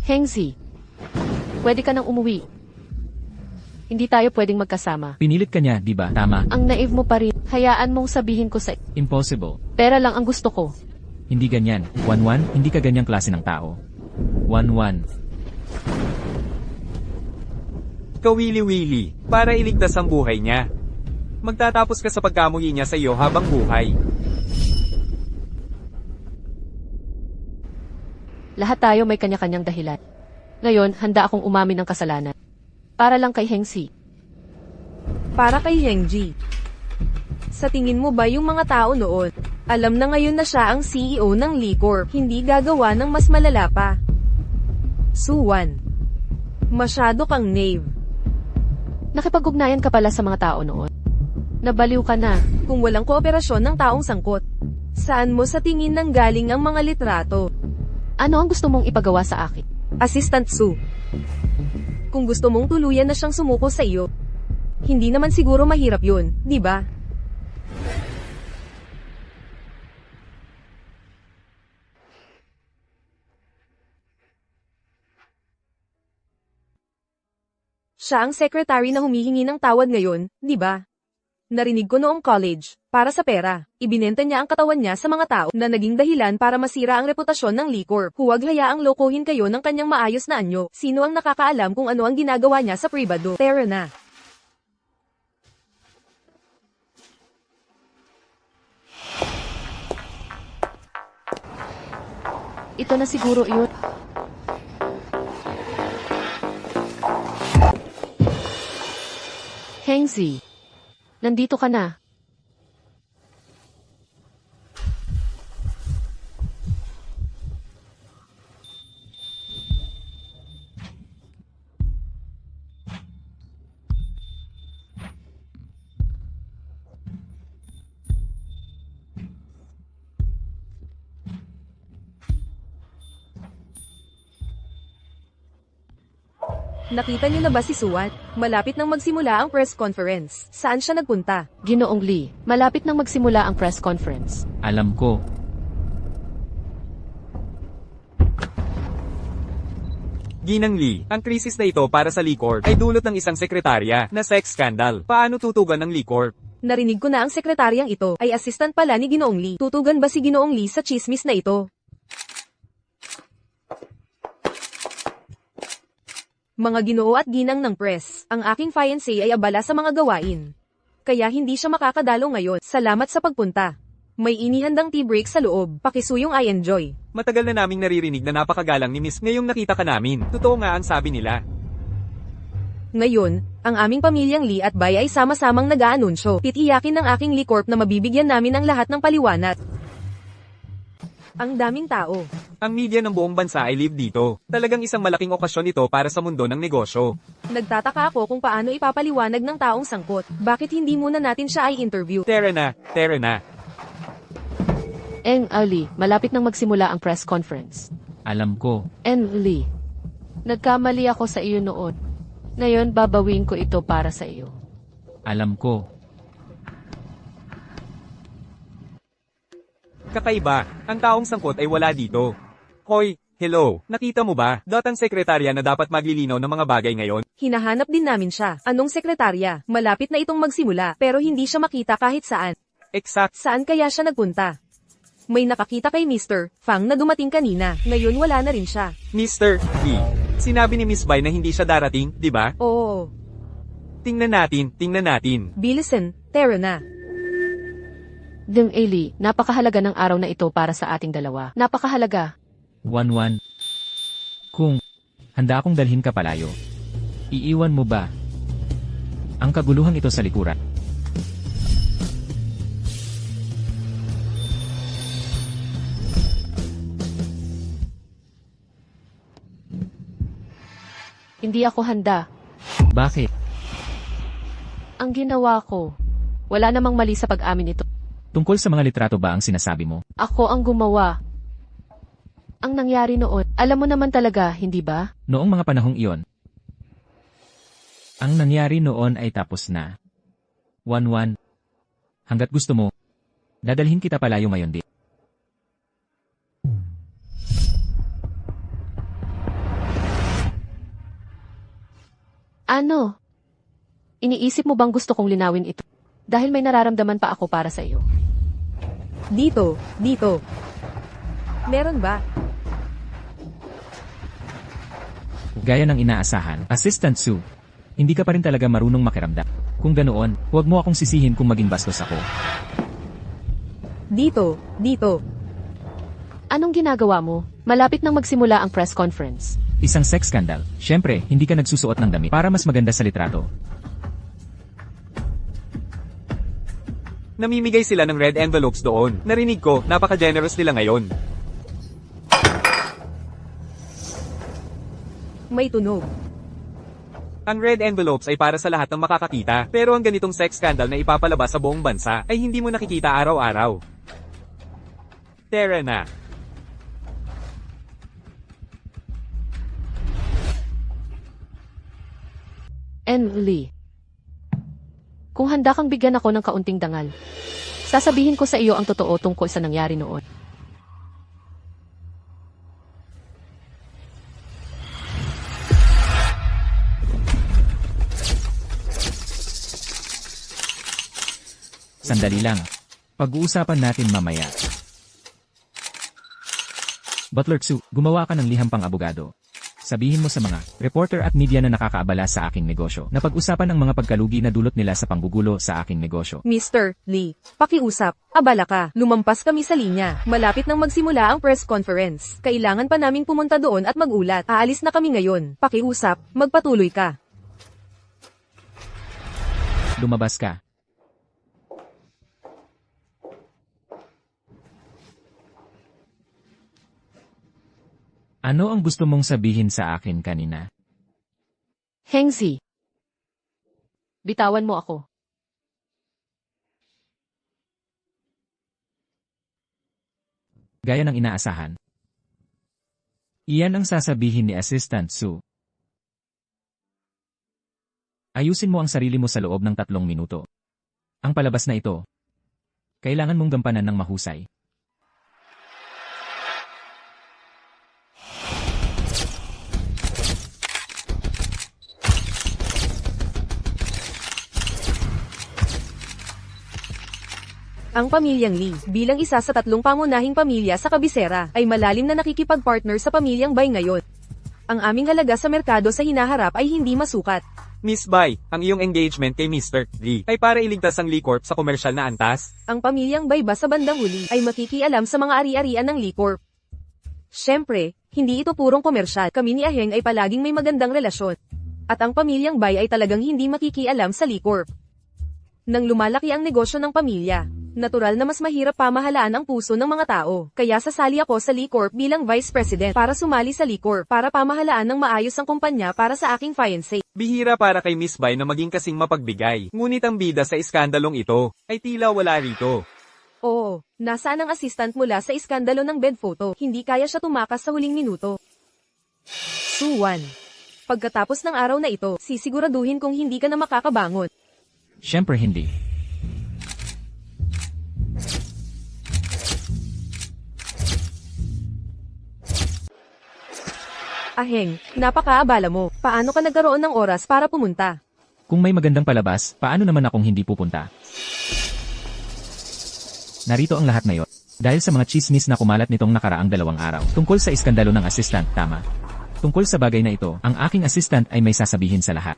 Hengzi. Pwede ka nang umuwi. Hindi tayo pwedeng magkasama. Pinilit ka niya, di ba? Tama. Ang naive mo pa rin. Hayaan mong sabihin ko sa... Impossible. Pera lang ang gusto ko. Hindi ganyan. 1-1, hindi ka ganyang klase ng tao. 1-1. Kawili-wili, para iligtas ang buhay niya. Magtatapos ka sa pagkamuhi niya sa iyo habang buhay. Lahat tayo may kanya-kanyang dahilan. Ngayon, handa akong umamin ng kasalanan. Para lang kay Hengzi. Para kay Hengji. Sa tingin mo ba yung mga tao noon, alam na ngayon na siya ang CEO ng Lee Corp, hindi gagawa ng mas malala pa? Suwan. Masyado kang knave. Nakipag-ugnayan ka pala sa mga tao noon. Nabaliw ka na. Kung walang kooperasyon ng taong sangkot, saan mo sa tingin nang galing ang mga litrato? Ano ang gusto mong ipagawa sa akin? Assistant Sue. Kung gusto mong tuluyan na siyang sumuko sa iyo, hindi naman siguro mahirap yun, di ba? Siya ang secretary na humihingi ng tawad ngayon, di ba? Narinig ko noong college, para sa pera, ibinenta niya ang katawan niya sa mga tao na naging dahilan para masira ang reputasyon ng Lee Corp. Huwag hayaang lokohin kayo ng kanyang maayos na anyo. Sino ang nakakaalam kung ano ang ginagawa niya sa pribado? Tara na. Ito na siguro yun. Hengzi. Nandito ka na. Nakita niyo na ba si Suwan? Malapit nang magsimula ang press conference. Saan siya nagpunta? Ginoong Lee, malapit nang magsimula ang press conference. Alam ko. Ginang Lee, ang krisis na ito para sa Lee Corp ay dulot ng isang sekretarya na sex scandal. Paano tutugan ng Lee Corp? Narinig ko na ang sekretaryang ito ay assistant pala ni Ginoong Lee. Tutugan ba si Ginoong Lee sa chismis na ito? Mga ginoo at ginang ng press, ang aking fiancé ay abala sa mga gawain. Kaya hindi siya makakadalo ngayon. Salamat sa pagpunta. May inihandang tea break sa loob. Pakisuyong I enjoy. Matagal na naming naririnig na napakagalang ni Miss ngayong nakita ka namin. Totoo nga ang sabi nila. Ngayon, ang aming pamilyang Lee at Bay ay sama-samang nag-aanunsyo. Titiyakin ng aking Lee Corp na mabibigyan namin ang lahat ng paliwanag. Ang daming tao. Ang media ng buong bansa ay live dito. Talagang isang malaking okasyon ito para sa mundo ng negosyo. Nagtataka ako kung paano ipapaliwanag ng taong sangkot. Bakit hindi muna natin siya ay interview? Tara na, tara na. Ali, malapit nang magsimula ang press conference. Alam ko. Lee, nagkamali ako sa iyo noon. Ngayon babawin ko ito para sa iyo. Alam ko. Kakaiba, ang taong sangkot ay wala dito. Hoy, hello, nakita mo ba? Ang sekretarya na dapat maglilinaw ng mga bagay ngayon. Hinahanap din namin siya. Anong sekretarya? Malapit na itong magsimula, pero hindi siya makita kahit saan. Exact. Saan kaya siya nagpunta? May nakakita kay Mr. Fang na dumating kanina. Ngayon wala na rin siya. Mr. Lee, sinabi ni Miss Bai na hindi siya darating, di ba? Oo. Tingnan natin. Bilisen, tara na. Lee, napakahalaga ng araw na ito para sa ating dalawa. Napakahalaga. 1-1. Kung handa akong dalhin ka palayo, iiwan mo ba ang kaguluhan ito sa likuran? Hindi ako handa. Bakit? Ang ginawa ko, wala namang mali sa pag-amin ito. Tungkol sa mga litrato ba ang sinasabi mo? Ako ang gumawa. Ang nangyari noon, alam mo naman talaga, hindi ba? Noong mga panahong iyon, ang nangyari noon ay tapos na. 1-1. Hanggat gusto mo, dadalhin kita palayo ngayon din. Ano? Iniisip mo bang gusto kong linawin ito? Dahil may nararamdaman pa ako para sa iyo. Dito. Meron ba? Gaya ng inaasahan, Assistant Sue, hindi ka pa rin talaga marunong makiramdam. Kung ganoon, huwag mo akong sisihin kung maging bastos ako. Dito. Anong ginagawa mo? Malapit nang magsimula ang press conference. Isang sex scandal. Siyempre, hindi ka nagsusuot ng damit para mas maganda sa litrato. Namimigay sila ng red envelopes doon. Narinig ko, napaka-generous nila ngayon. May tunog. Ang red envelopes ay para sa lahat ng makakakita. Pero ang ganitong sex scandal na ipapalabas sa buong bansa ay hindi mo nakikita araw-araw. Tara na. Lee, kung handa kang bigyan ako ng kaunting dangal, sasabihin ko sa iyo ang totoo tungkol sa nangyari noon. Sandali lang. Pag-uusapan natin mamaya. Butler Sue, gumawa ka ng liham pang abogado. Sabihin mo sa mga reporter at media na nakakaabala sa aking negosyo na pag-usapan ang mga pagkalugi na dulot nila sa panggugulo sa aking negosyo. Mr. Lee, pakiusap. Abala ka. Lumampas kami sa linya. Malapit nang magsimula ang press conference. Kailangan pa naming pumunta doon at magulat. Aalis na kami ngayon. Pakiusap, magpatuloy ka. Lumabas ka. Ano ang gusto mong sabihin sa akin kanina? Hengzi, bitawan mo ako. Gaya ng inaasahan. Iyan ang sasabihin ni Assistant Sue. Ayusin mo ang sarili mo sa loob ng 3 minuto. Ang palabas na ito, kailangan mong gampanan ng mahusay. Ang pamilyang Lee, bilang isa sa 3 pangunahing pamilya sa kabisera, ay malalim na nakikipag-partner sa pamilyang Bai ngayon. Ang aming halaga sa merkado sa hinaharap ay hindi masukat. Miss Bai, ang iyong engagement kay Mr. Lee ay para iligtas ang Lee Corp sa komersyal na antas. Ang pamilyang Bai ba sa bandang huli ay makikialam sa mga ari-arian ng Lee Corp. Siyempre, hindi ito purong komersyal. Kami ni Aheng ay palaging may magandang relasyon. At ang pamilyang Bai ay talagang hindi makikialam sa Lee Corp. Nang lumalaki ang negosyo ng pamilya, natural na mas mahirap pamahalaan ang puso ng mga tao. Kaya sasali ako sa Lee Corp bilang Vice President para sumali sa Lee Corp para pamahalaan ng maayos ang kumpanya para sa aking fiancé. Bihira para kay Miss Bai na maging kasing mapagbigay. Ngunit ang bida sa iskandalong ito ay tila wala rito. Oo, nasaan ang assistant mula sa iskandalo ng bed photo? Hindi kaya siya tumakas sa huling minuto. Suwan. Pagkatapos ng araw na ito, sisiguraduhin kong hindi ka na makakabangon. Siyempre hindi. Aheng, napakaabala mo. Paano ka nagkaroon ng oras para pumunta? Kung may magandang palabas, paano naman akong hindi pupunta? Narito ang lahat ngayon. Dahil sa mga chismis na kumalat nitong nakaraang 2 araw, tungkol sa iskandalo ng assistant, tama. Tungkol sa bagay na ito, ang aking assistant ay may sasabihin sa lahat.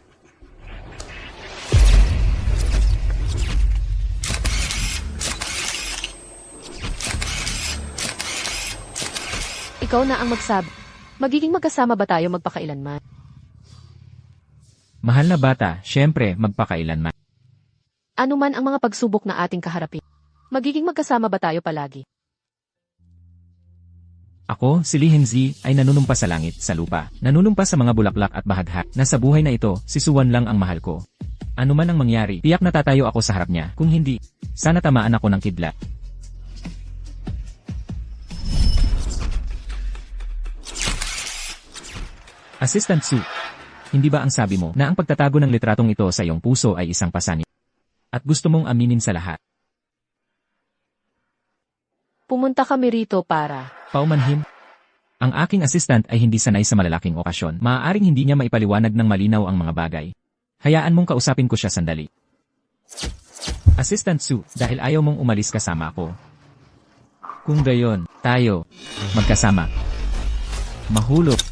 Ikaw na ang magsabi. Magiging magkasama ba tayo magpakailanman? Mahal na bata, syempre, magpakailanman. Ano man ang mga pagsubok na ating kaharapin? Magiging magkasama ba tayo palagi? Ako, si Lee Hengzi, ay nanunumpa sa langit, sa lupa. Nanunumpa sa mga bulaklak at bahagha, na sa buhay na ito, si Suwan lang ang mahal ko. Ano man ang mangyari, tiyak na tatayo ako sa harap niya. Kung hindi, sana tamaan ako ng kidlat. Assistant Su, hindi ba ang sabi mo na ang pagtatago ng litratong ito sa iyong puso ay isang pasanin? At gusto mong aminin sa lahat? Pumunta kami rito para... Paumanhin? Ang aking assistant ay hindi sanay sa malalaking okasyon. Maaaring hindi niya maipaliwanag ng malinaw ang mga bagay. Hayaan mong kausapin ko siya sandali. Assistant Su, dahil ayaw mong umalis kasama ako. Kung gayon, tayo, magkasama. Mahulog.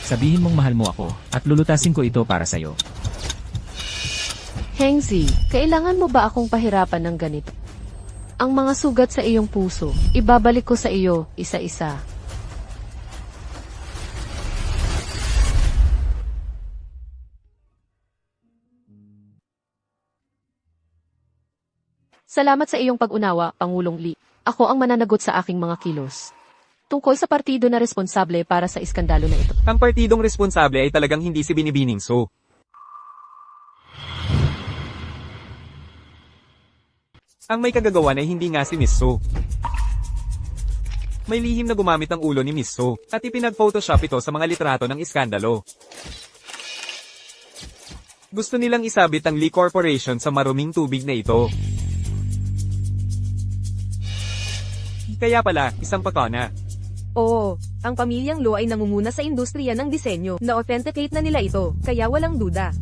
Sabihin mong mahal mo ako, at lulutasin ko ito para sa'yo. Hengzi, kailangan mo ba akong pahirapan ng ganito? Ang mga sugat sa iyong puso, ibabalik ko sa iyo, isa-isa. Salamat sa iyong pag-unawa, Pangulong Lee. Ako ang mananagot sa aking mga kilos. Tungkol sa partido na responsable para sa iskandalo na ito. Ang partidong responsable ay talagang hindi si Binibining Su. Ang may kagagawan ay hindi nga si Miss Su. May lihim na gumamit ang ulo ni Miss Su, at ipinag-photoshop ito sa mga litrato ng iskandalo. Gusto nilang isabit ang Lee Corporation sa maruming tubig na ito. Kaya pala, isang pakana. Oo, ang pamilyang Lo ay nangunguna sa industriya ng disenyo, na-authenticate na nila ito, kaya walang duda.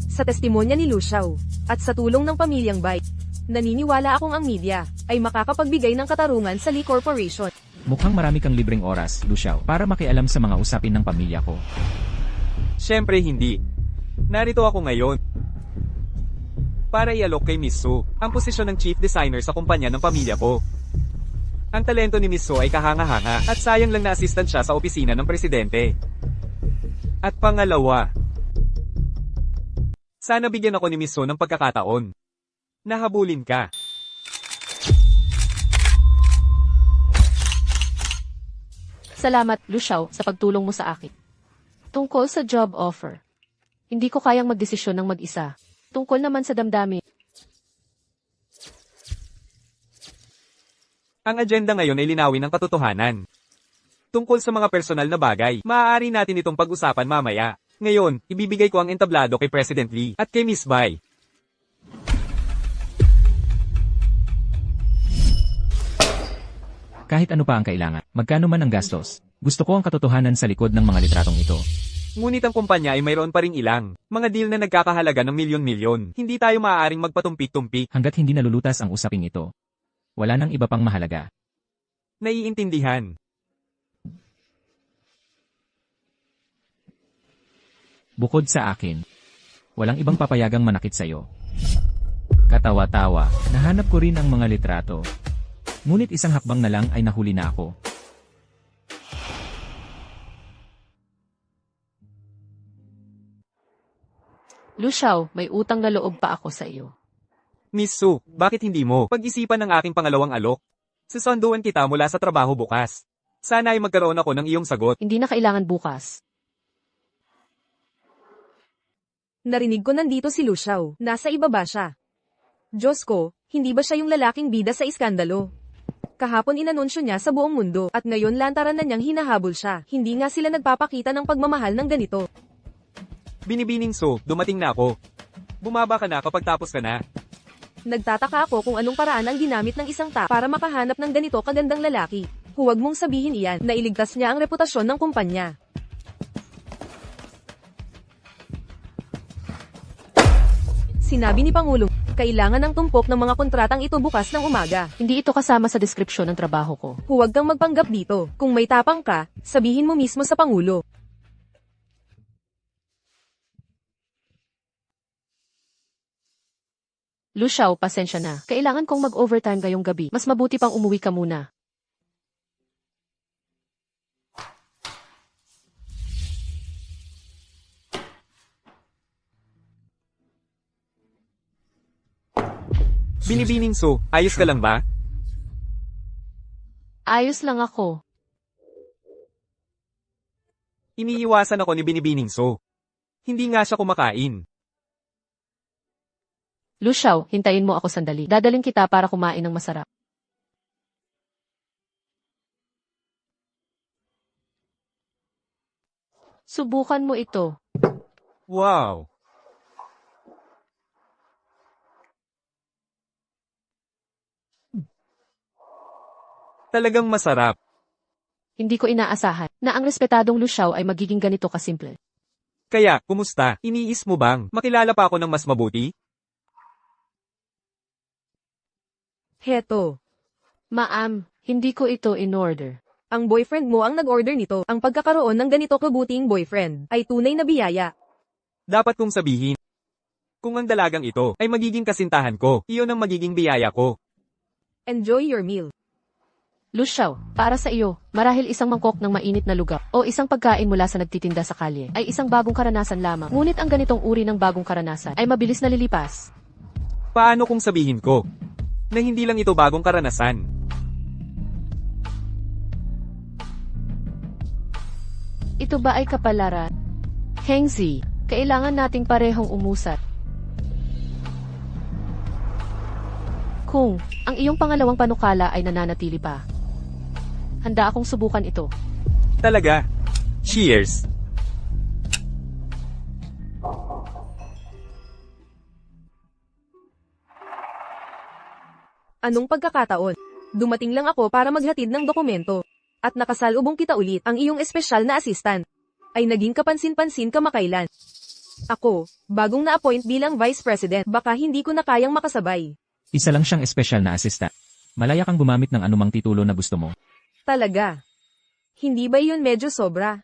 Sa testimonya ni Lu Xiao, at sa tulong ng pamilyang Bai, naniniwala akong ang media ay makakapagbigay ng katarungan sa Lee Corporation. Mukhang marami kang libreng oras, Lu Xiao, para makialam sa mga usapin ng pamilya ko. Siyempre hindi. Narito ako ngayon para ialok kay Miss Su ang posisyon ng chief designer sa kumpanya ng pamilya ko. Ang talento ni Miss Su ay kahanga-hanga at sayang lang na assistant siya sa opisina ng presidente. At pangalawa, sana bigyan ako ni Miss Su ng pagkakataon. Nahabulin ka. Salamat, Lu Xiao, sa pagtulong mo sa akin. Tungkol sa job offer. Hindi ko kayang magdesisyon ng mag-isa. Tungkol naman sa damdamin. Ang agenda ngayon ay linawin ang katotohanan. Tungkol sa mga personal na bagay, maaari natin itong pag-usapan mamaya. Ngayon, ibibigay ko ang entablado kay President Lee at kay Miss Bai. Kahit ano pa ang kailangan, magkano man ang gastos, gusto ko ang katotohanan sa likod ng mga litratong ito. Ngunit ang kumpanya ay mayroon pa ring ilang mga deal na nagkakahalaga ng milyon-milyon. Hindi tayo maaaring magpatumpik-tumpik. Hanggat hindi nalulutas ang usaping ito, wala nang iba pang mahalaga. Naiintindihan. Bukod sa akin, walang ibang papayagang manakit sa'yo. Katawa-tawa, nahanap ko rin ang mga litrato. Ngunit isang hakbang na lang ay nahuli na ako. Lu Xiao, may utang na loob pa ako sa iyo. Miss Su, bakit hindi mo pag-isipan ng aking pangalawang alok? Susunduan kita mula sa trabaho bukas. Sana ay magkaroon ako ng iyong sagot. Hindi na kailangan bukas. Narinig ko nandito si Lu Xiao. Nasa ibaba siya. Diyos ko, hindi ba siya yung lalaking bida sa iskandalo? Kahapon inanunsyo niya sa buong mundo, at ngayon lantaran na niyang hinahabol siya. Hindi nga sila nagpapakita ng pagmamahal ng ganito. Binibining Su, dumating na ako. Bumaba ka na kapag tapos ka na. Nagtataka ako kung anong paraan ang ginamit ng isang tao para makahanap ng ganito kagandang lalaki. Huwag mong sabihin iyan na iligtas niya ang reputasyon ng kumpanya. Sinabi ni Pangulong, kailangan ng tumpok ng mga kontratang ito bukas ng umaga. Hindi ito kasama sa deskripsyon ng trabaho ko. Huwag kang magpanggap dito. Kung may tapang ka, sabihin mo mismo sa Pangulo. Lu Xiao, pasensya na. Kailangan kong mag-overtime ngayong gabi. Mas mabuti pang umuwi ka muna. Binibining Su, ayos ka lang ba? Ayos lang ako. Iniiwasan ako ni Binibining Su. Hindi nga siya kumakain. Lu Xiao, hintayin mo ako sandali. Dadaling kita para kumain ng masarap. Subukan mo ito. Wow! Talagang masarap. Hindi ko inaasahan na ang respetadong Lu Xiao ay magiging ganito kasimple. Kaya, kumusta? Iniis mo bang makilala pa ako ng mas mabuti? Heto. Ma'am, hindi ko ito in order. Ang boyfriend mo ang nag-order nito. Ang pagkakaroon ng ganito kabuting boyfriend ay tunay na biyaya. Dapat kong sabihin. Kung ang dalagang ito ay magiging kasintahan ko, iyon ang magiging biyaya ko. Enjoy your meal. Lu Xiao, para sa iyo, marahil isang mangkok ng mainit na lugaw o isang pagkain mula sa nagtitinda sa kalye ay isang bagong karanasan lamang. Ngunit ang ganitong uri ng bagong karanasan ay mabilis na lilipas. Paano kung sabihin ko na hindi lang ito bagong karanasan? Ito ba ay kapalaran? Hengzi, kailangan nating parehong umusat. Kung ang iyong pangalawang panukala ay nananatili pa, handa akong subukan ito. Talaga? Cheers! Anong pagkakataon? Dumating lang ako para maghatid ng dokumento. At nakasalubong kita ulit, ang iyong espesyal na assistant. Ay naging kapansin-pansin kamakailan. Ako, bagong na-appoint bilang vice president, baka hindi ko na kayang makasabay. Isa lang siyang espesyal na assistant. Malaya kang gumamit ng anumang titulo na gusto mo. Talaga. Hindi ba yun medyo sobra?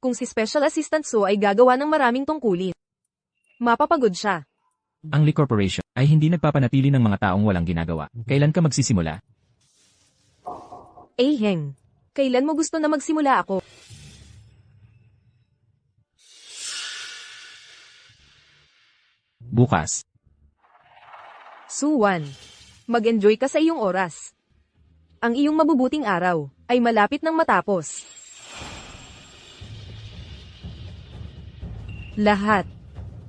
Kung si special assistant Su ay gagawa ng maraming tungkulin, mapapagod siya. Ang Lee Corporation ay hindi nagpapanatili ng mga taong walang ginagawa. Kailan ka magsisimula? Heng. Kailan mo gusto na magsimula ako? Bukas. Suwan. Mag-enjoy ka sa iyong oras. Ang iyong mabubuting araw ay malapit nang matapos. Lahat.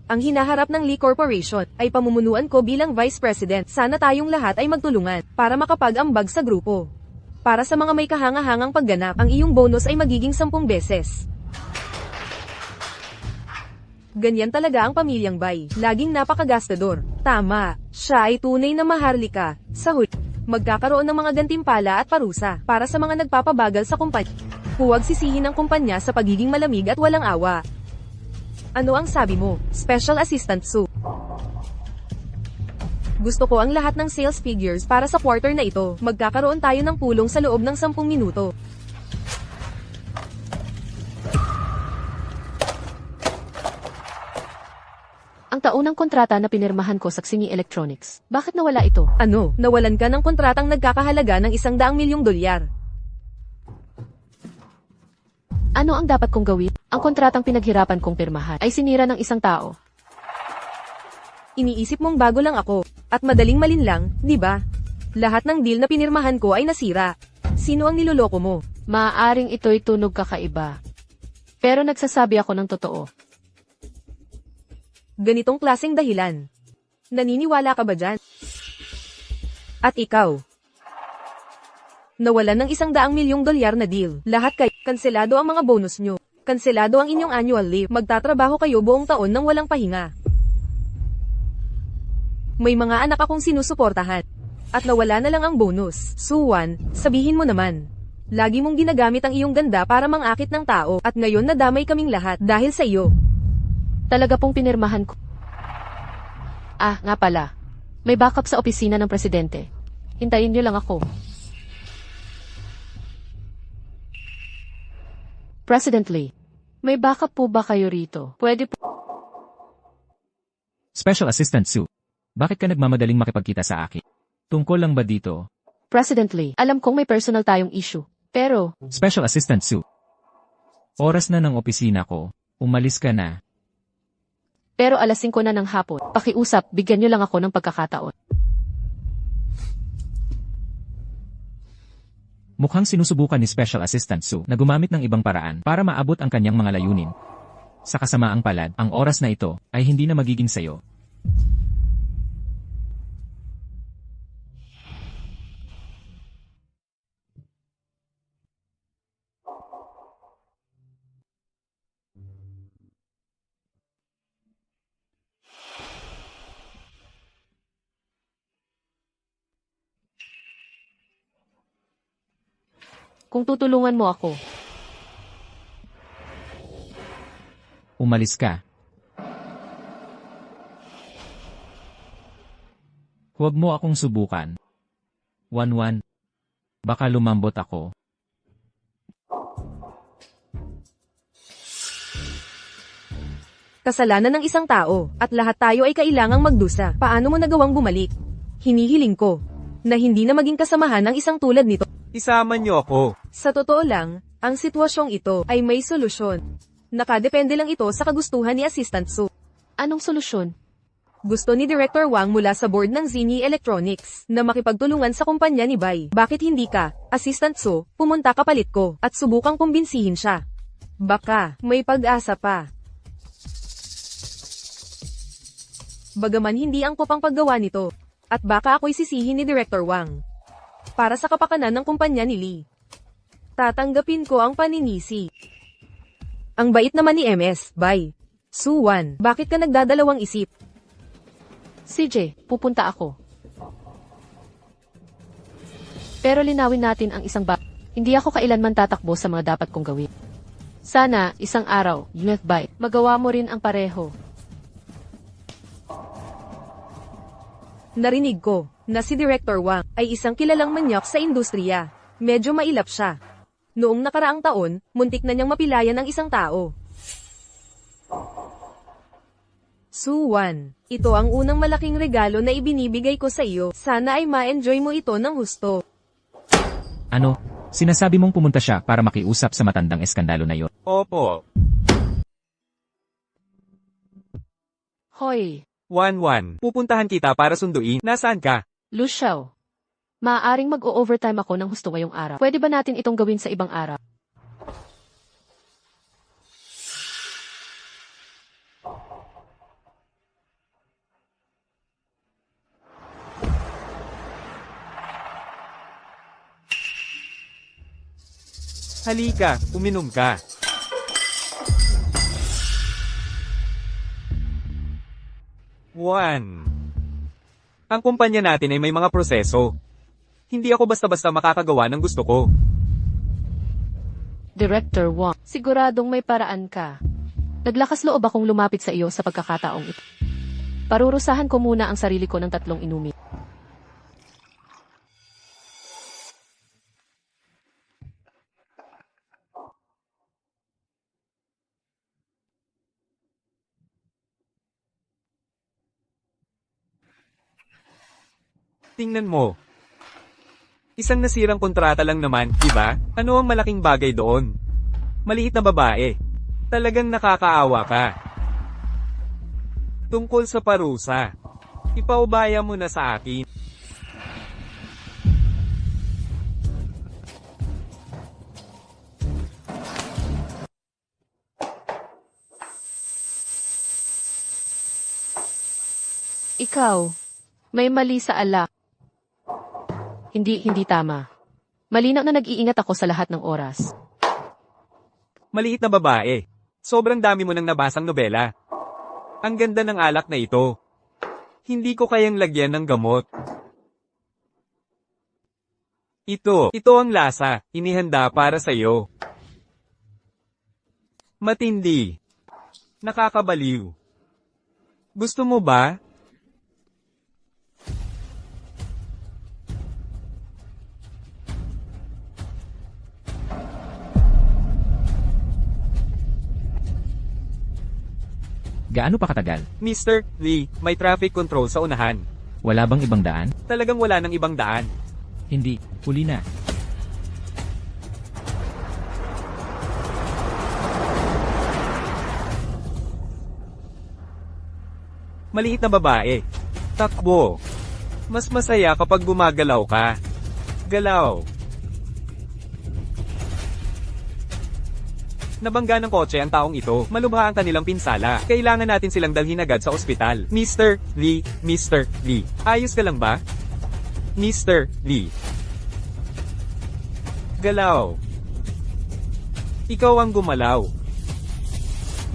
Ang hinaharap ng Lee Corporation ay pamumunuan ko bilang Vice President. Sana tayong lahat ay magtulungan para makapag-ambag sa grupo. Para sa mga may kahanga-hangang pagganap, ang iyong bonus ay magiging 10 beses. Ganyan talaga ang pamilyang Bay. Laging napakagastador. Tama, siya ay tunay na maharlika. Sa huli, magkakaroon ng mga gantimpala at parusa para sa mga nagpapabagal sa kumpanya. Huwag sisihin ang kumpanya sa pagiging malamig at walang awa. Ano ang sabi mo, Special Assistant Su? Gusto ko ang lahat ng sales figures para sa quarter na ito. Magkakaroon tayo ng pulong sa loob ng 10 minuto. Ang taunang kontrata na pinirmahan ko sa Xinyi Electronics. Bakit nawala ito? Ano, nawalan ka ng kontratang nagkakahalaga ng $100 milyong. Ano ang dapat kong gawin? Ang kontratang pinaghirapan kong pirmahan ay sinira ng isang tao. Iniisip mong bago lang ako, at madaling malinlang, di ba? Lahat ng deal na pinirmahan ko ay nasira. Sino ang niloloko mo? Maaaring ito'y tunog kakaiba. Pero nagsasabi ako ng totoo. Ganitong klaseng dahilan. Naniniwala ka ba dyan? At ikaw? Nawalan ng $100 milyong na deal. Lahat kayo, kanselado ang mga bonus nyo. Kanselado ang inyong annual leave. Magtatrabaho kayo buong taon nang walang pahinga. May mga anak akong sinusuportahan. At nawala na lang ang bonus. Suwan, sabihin mo naman. Lagi mong ginagamit ang iyong ganda para mangakit ng tao. At ngayon nadamay kaming lahat dahil sa iyo. Talaga pong pinirmahan ko. Ah, nga pala. May backup sa opisina ng presidente. Hintayin niyo lang ako. President Lee, may backup po ba kayo rito? Pwede po. Special Assistant Su. Bakit ka nagmamadaling makipagkita sa akin? Tungkol lang ba dito? President Lee, alam kong may personal tayong issue. Pero, Special Assistant Su. Oras na ng opisina ko. Umalis ka na. alas 5 na ng hapon. Pakiusap, bigyan niyo lang ako ng pagkakataon. Mukhang sinusubukan ni Special Assistant Su na gumamit ng ibang paraan para maabot ang kanyang mga layunin. Sa kasamaang palad, ang oras na ito ay hindi na magiging sayo. Kung tutulungan mo ako, Umalis ka. Huwag mo akong subukan. 1-1. Baka lumambot ako. Kasalanan ng isang tao, at lahat tayo ay kailangang magdusa. Paano mo nagawang bumalik? Hinihiling ko, na hindi na maging kasamahan ng isang tulad nito. Isama niyo ako. Sa totoo lang, ang sitwasyong ito ay may solusyon. Nakadepende lang ito sa kagustuhan ni Assistant Su. anong solusyon? Gusto ni Director Wang mula sa board ng Xinyi Electronics na makipagtulungan sa kumpanya ni Bai. Bakit hindi ka, Assistant Su, pumunta kapalit ko at subukang kumbinsihin siya? Baka, may pag-asa pa. Bagaman hindi angkop ang paggawa nito, at baka ako'y sisihin ni Director Wang. Para sa kapakanan ng kumpanya ni Lee. Tatanggapin ko ang paninisi. Ang bait naman ni MS, Bai. Suwan, bakit ka nagdadalawang isip? CJ, pupunta ako. Pero linawin natin ang isang Hindi ako kailanman tatakbo sa mga dapat kong gawin. Sana, isang araw, Bai, magawa mo rin ang pareho. Narinig ko, na si Director Wang ay isang kilalang manyak sa industriya. Medyo mailap siya. Noong nakaraang taon, muntik na niyang mapilayan ang isang tao. Suwan, ito ang unang malaking regalo na ibinibigay ko sa iyo. Sana ay ma-enjoy mo ito ng husto. Ano? Sinasabi mong pumunta siya para makiusap sa matandang eskandalo na yon. Opo. Hoy, 1-1. Pupuntahan kita para sunduin. Nasaan ka? Lu Xiao. Maaaring mag-o-overtime ako ng husto ngayong araw. Pwede ba natin itong gawin sa ibang araw? Halika, uminom ka. One. Ang kumpanya natin ay may mga proseso. Hindi ako basta-basta makakagawa ng gusto ko. Director Wang, siguradong may paraan ka. Naglakas loob akong lumapit sa iyo sa pagkakataong ito. Parurusahan ko muna ang sarili ko ng 3 inumin. Tingnan mo. Isang nasirang kontrata lang naman, di ba? Ano ang malaking bagay doon? Maliit na babae. Talagang nakakaawa ka. Tungkol sa parusa. Ipaubaya mo na sa akin. Ikaw, may mali sa alak. Hindi tama. Malinaw na nag-iingat ako sa lahat ng oras. Maliit na babae. Sobrang dami mo nang nabasang nobela. Ang ganda ng alak na ito. Hindi ko kayang lagyan ng gamot. Ito ang lasa, inihanda para sa iyo. Matindi. Nakakabaliw. Gusto mo ba? Gaano pa katagal? Mr. Lee, may traffic control sa unahan. Wala bang ibang daan? Talagang wala nang ibang daan. Hindi. Huli na. Maliit na babae. Takbo. Mas masaya kapag gumagalaw ka. Galaw. Nabangga ng kotse ang taong ito. Malubha ang kanilang pinsala. Kailangan natin silang dalhin agad sa ospital. Mr. Lee, Mr. Lee. Ayos ka lang ba? Mr. Lee. Galaw. Ikaw ang gumalaw.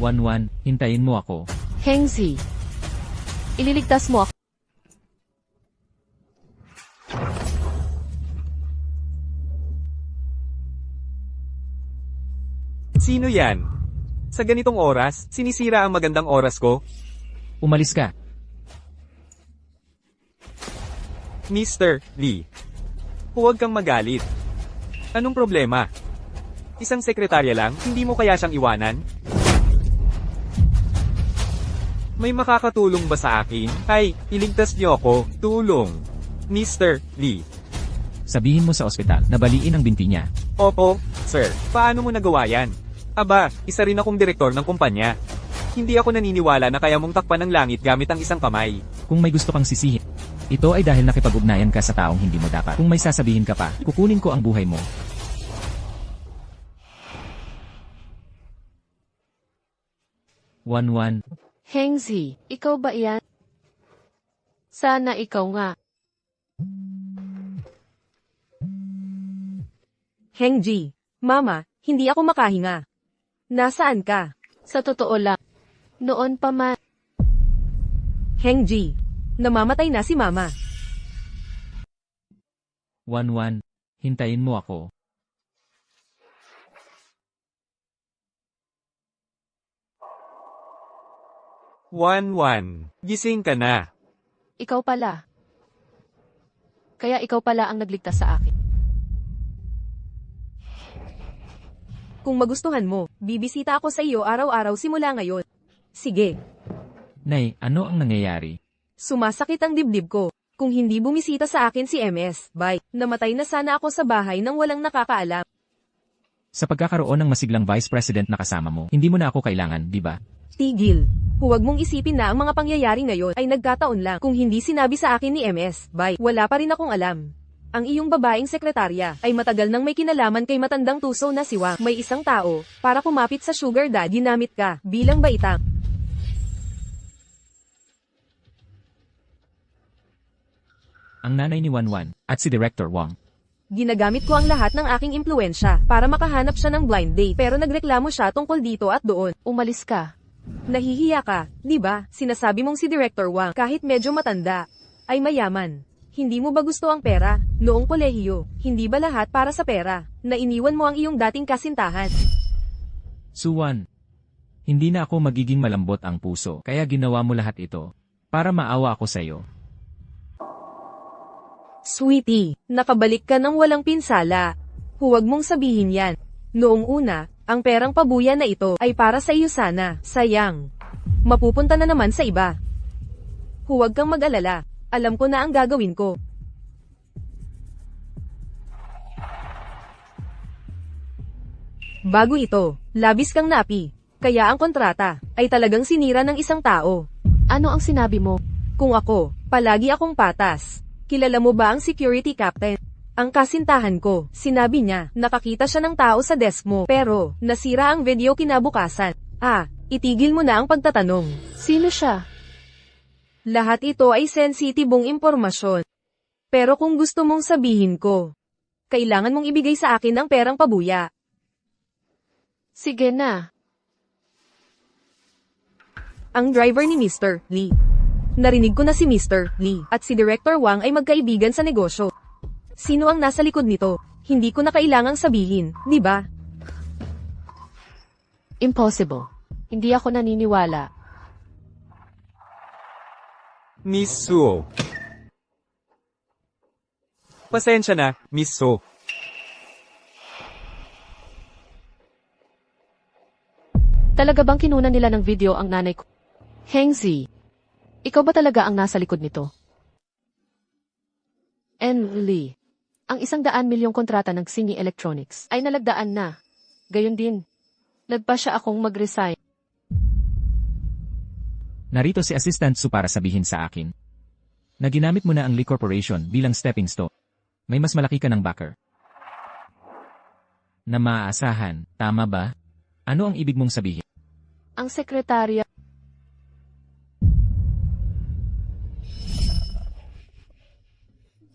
1-1, hintayin mo ako. Hengzi, ililigtas mo ako. Sino yan? Sa ganitong oras, sinisira ang magandang oras ko? Umalis ka. Mr. Lee. Huwag kang magalit. Anong problema? Isang sekretarya lang, hindi mo kaya siyang iwanan? May makakatulong ba sa akin? Ay, iligtas niyo ako. Tulong. Mr. Lee. Sabihin mo sa ospital na baliin ang binti niya. Opo, sir. Paano mo nagawa yan? Aba, isa rin akong direktor ng kumpanya. Hindi ako naniniwala na kaya mong takpan ng langit gamit ang isang kamay. Kung may gusto kang sisihin, ito ay dahil nakipag-ugnayan ka sa taong hindi mo dapat. Kung may sasabihin ka pa, kukunin ko ang buhay mo. One. Hengzi, ikaw ba yan? Sana ikaw nga. Hengji, Mama, hindi ako makahinga. Nasaan ka? Sa totoo lang, noon pa man. Hengji, namamatay na si Mama. 1-1, hintayin mo ako. Wan, gising ka na. Ikaw pala. Kaya ikaw pala ang nagligtas sa akin. Kung magustuhan mo, bibisita ako sa iyo araw-araw simula ngayon. Sige. Nay, ano ang nangyayari? Sumasakit ang dibdib ko. Kung hindi bumisita sa akin si MS, bye. Namatay na sana ako sa bahay nang walang nakakaalam. Sa pagkakaroon ng masiglang vice president na kasama mo, hindi mo na ako kailangan, di ba? Tigil. Huwag mong isipin na ang mga pangyayari ngayon ay nagkataon lang. Kung hindi sinabi sa akin ni MS, bye. Wala pa rin akong alam. Ang iyong babaeng sekretarya ay matagal nang may kinalaman kay matandang tuso na si Wang. May isang tao, para kumapit sa sugar daddy ginamit ka, bilang baitang. Ang nanay ni Wanwan, at si Director Wang. Ginagamit ko ang lahat ng aking impluensya para makahanap siya ng blind date pero nagreklamo siya tungkol dito at doon. Umalis ka. Nahihiya ka, di ba? Sinasabi mong si Director Wang kahit medyo matanda, ay mayaman. Hindi mo ba gusto ang pera? Noong kolehiyo, hindi ba lahat para sa pera, na iniwan mo ang iyong dating kasintahan? Suwan. Hindi na ako magiging malambot ang puso, kaya ginawa mo lahat ito. Para maawa ako sa'yo. Sweetie, nakabalik ka ng walang pinsala. Huwag mong sabihin yan. Noong una, ang perang pabuya na ito ay para sa iyo sana. Sayang. Mapupunta na naman sa iba. Huwag kang mag-alala. Alam ko na ang gagawin ko. Bago ito, labis kang napi. Kaya ang kontrata ay talagang sinira ng isang tao. Ano ang sinabi mo? Kung ako, palagi akong patas. Kilala mo ba ang security captain? Ang kasintahan ko, sinabi niya, nakakita siya ng tao sa desk mo, pero, nasira ang video kinabukasan. Itigil mo na ang pagtatanong. Sino siya? Lahat ito ay sensitibong impormasyon. Pero kung gusto mong sabihin ko, kailangan mong ibigay sa akin ang perang pabuya. Sige na. Ang driver ni Mr. Lee. Narinig ko na si Mr. Lee at si Director Wang ay magkaibigan sa negosyo. Sino ang nasa likod nito? Hindi ko na kailangang sabihin, di ba? Impossible. Hindi ako naniniwala. Miss Suo. Pasensya na, Miss So. Talaga bang kinunan nila ng video ang nanay ko? Hengzi, ikaw ba talaga ang nasa likod nito? And Lee, ang 100 milyong kontrata ng Xinyi Electronics ay nalagdaan na. Gayon din, nagpa siya akong mag-resign. Narito si Assistant Su para sabihin sa akin na ginamit mo na ang Lee Corporation bilang stepping stone. May mas malaki ka ng backer. Na maaasahan, tama ba? Ano ang ibig mong sabihin? Ang sekretarya.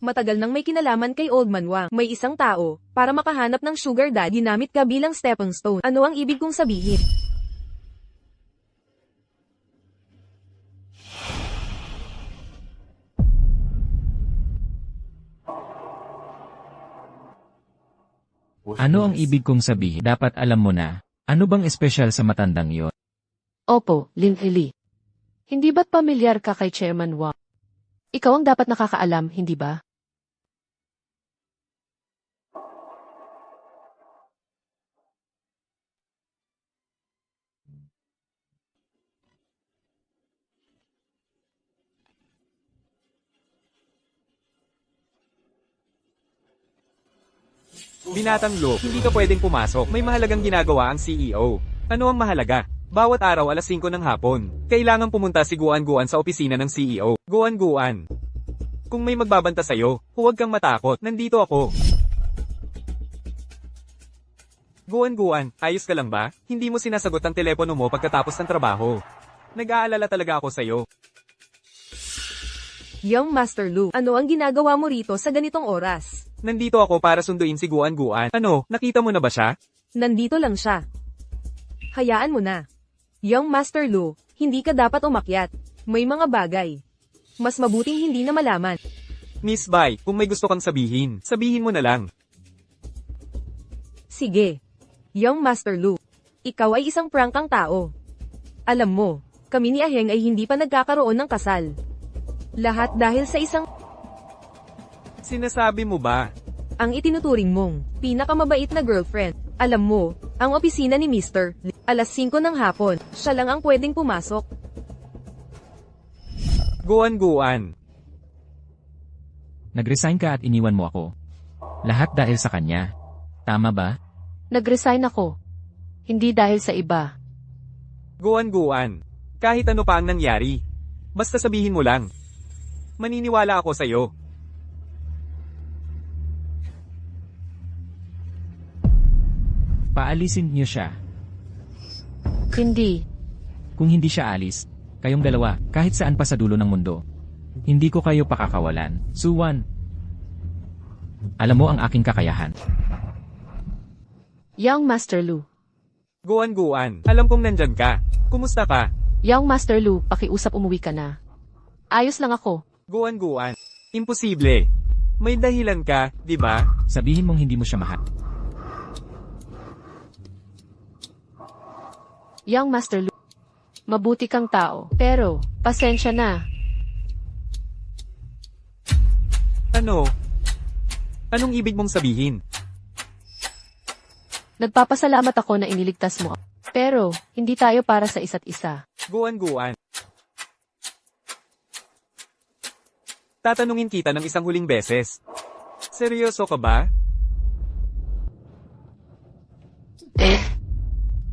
Matagal nang may kinalaman kay Old Man Wang. May isang tao, para makahanap ng sugar daddy, ginamit ka bilang stepping stone. Ano ang ibig kong sabihin? Ano ang ibig kong sabihin? Dapat alam mo na. Ano bang espesyal sa matandang yon? Opo, Lin Lee. Hindi ba't pamilyar ka kay Chairman Wang? Ikaw ang dapat nakakaalam, hindi ba? Binatang Lo, hindi ka pwedeng pumasok. May mahalagang ginagawa ang CEO. Ano ang mahalaga? Bawat araw alas 5 ng hapon, kailangan pumunta si Guan sa opisina ng CEO. Guan. Kung may magbabanta sa'yo, huwag kang matakot. Nandito ako. Guan, ayos ka lang ba? Hindi mo sinasagot ang telepono mo pagkatapos ng trabaho. Nag-aalala talaga ako sa'yo. Young Master Lu, ano ang ginagawa mo rito sa ganitong oras? Nandito ako para sunduin si Guan. Ano, nakita mo na ba siya? Nandito lang siya. Hayaan mo na. Young Master Lu, hindi ka dapat umakyat. May mga bagay. Mas mabuting hindi na malaman. Miss Bai, kung may gusto kang sabihin, sabihin mo na lang. Sige. Young Master Lu, ikaw ay isang prangkang tao. Alam mo, kami ni Aheng ay hindi pa nagkakaroon ng kasal. Lahat dahil sa isang Sinasabi mo ba? ang itinuturing mong pinakamabait na girlfriend. Alam mo, ang opisina ni Mr. Lee, alas 5 ng hapon, siya lang ang pwedeng pumasok. Guan. Nag-resign ka at iniwan mo ako. Lahat dahil sa kanya. Tama ba? Nag-resign ako. Hindi dahil sa iba. Guan. Kahit ano pa ang nangyari. Basta sabihin mo lang. Maniniwala ako sa'yo. Paalisin niyo siya. Hindi. Kung hindi siya alis, kayong dalawa, kahit saan pa sa dulo ng mundo. Hindi ko kayo pakakawalan. Suwan. Alam mo ang aking kakayahan. Young Master Lu. Guan. Alam kong nandyan ka. Kumusta ka? Young Master Lu, pakiusap umuwi ka na. Ayos lang ako. Guan. Imposible. May dahilan ka, di ba? Sabihin mong hindi mo siya mahal. Young Master Lu, mabuti kang tao, pero, pasensya na. Ano? Anong ibig mong sabihin? Nagpapasalamat ako na iniligtas mo. Pero, hindi tayo para sa isa't isa. Guan-guan. Tatanungin kita ng isang huling beses. Seryoso ka ba?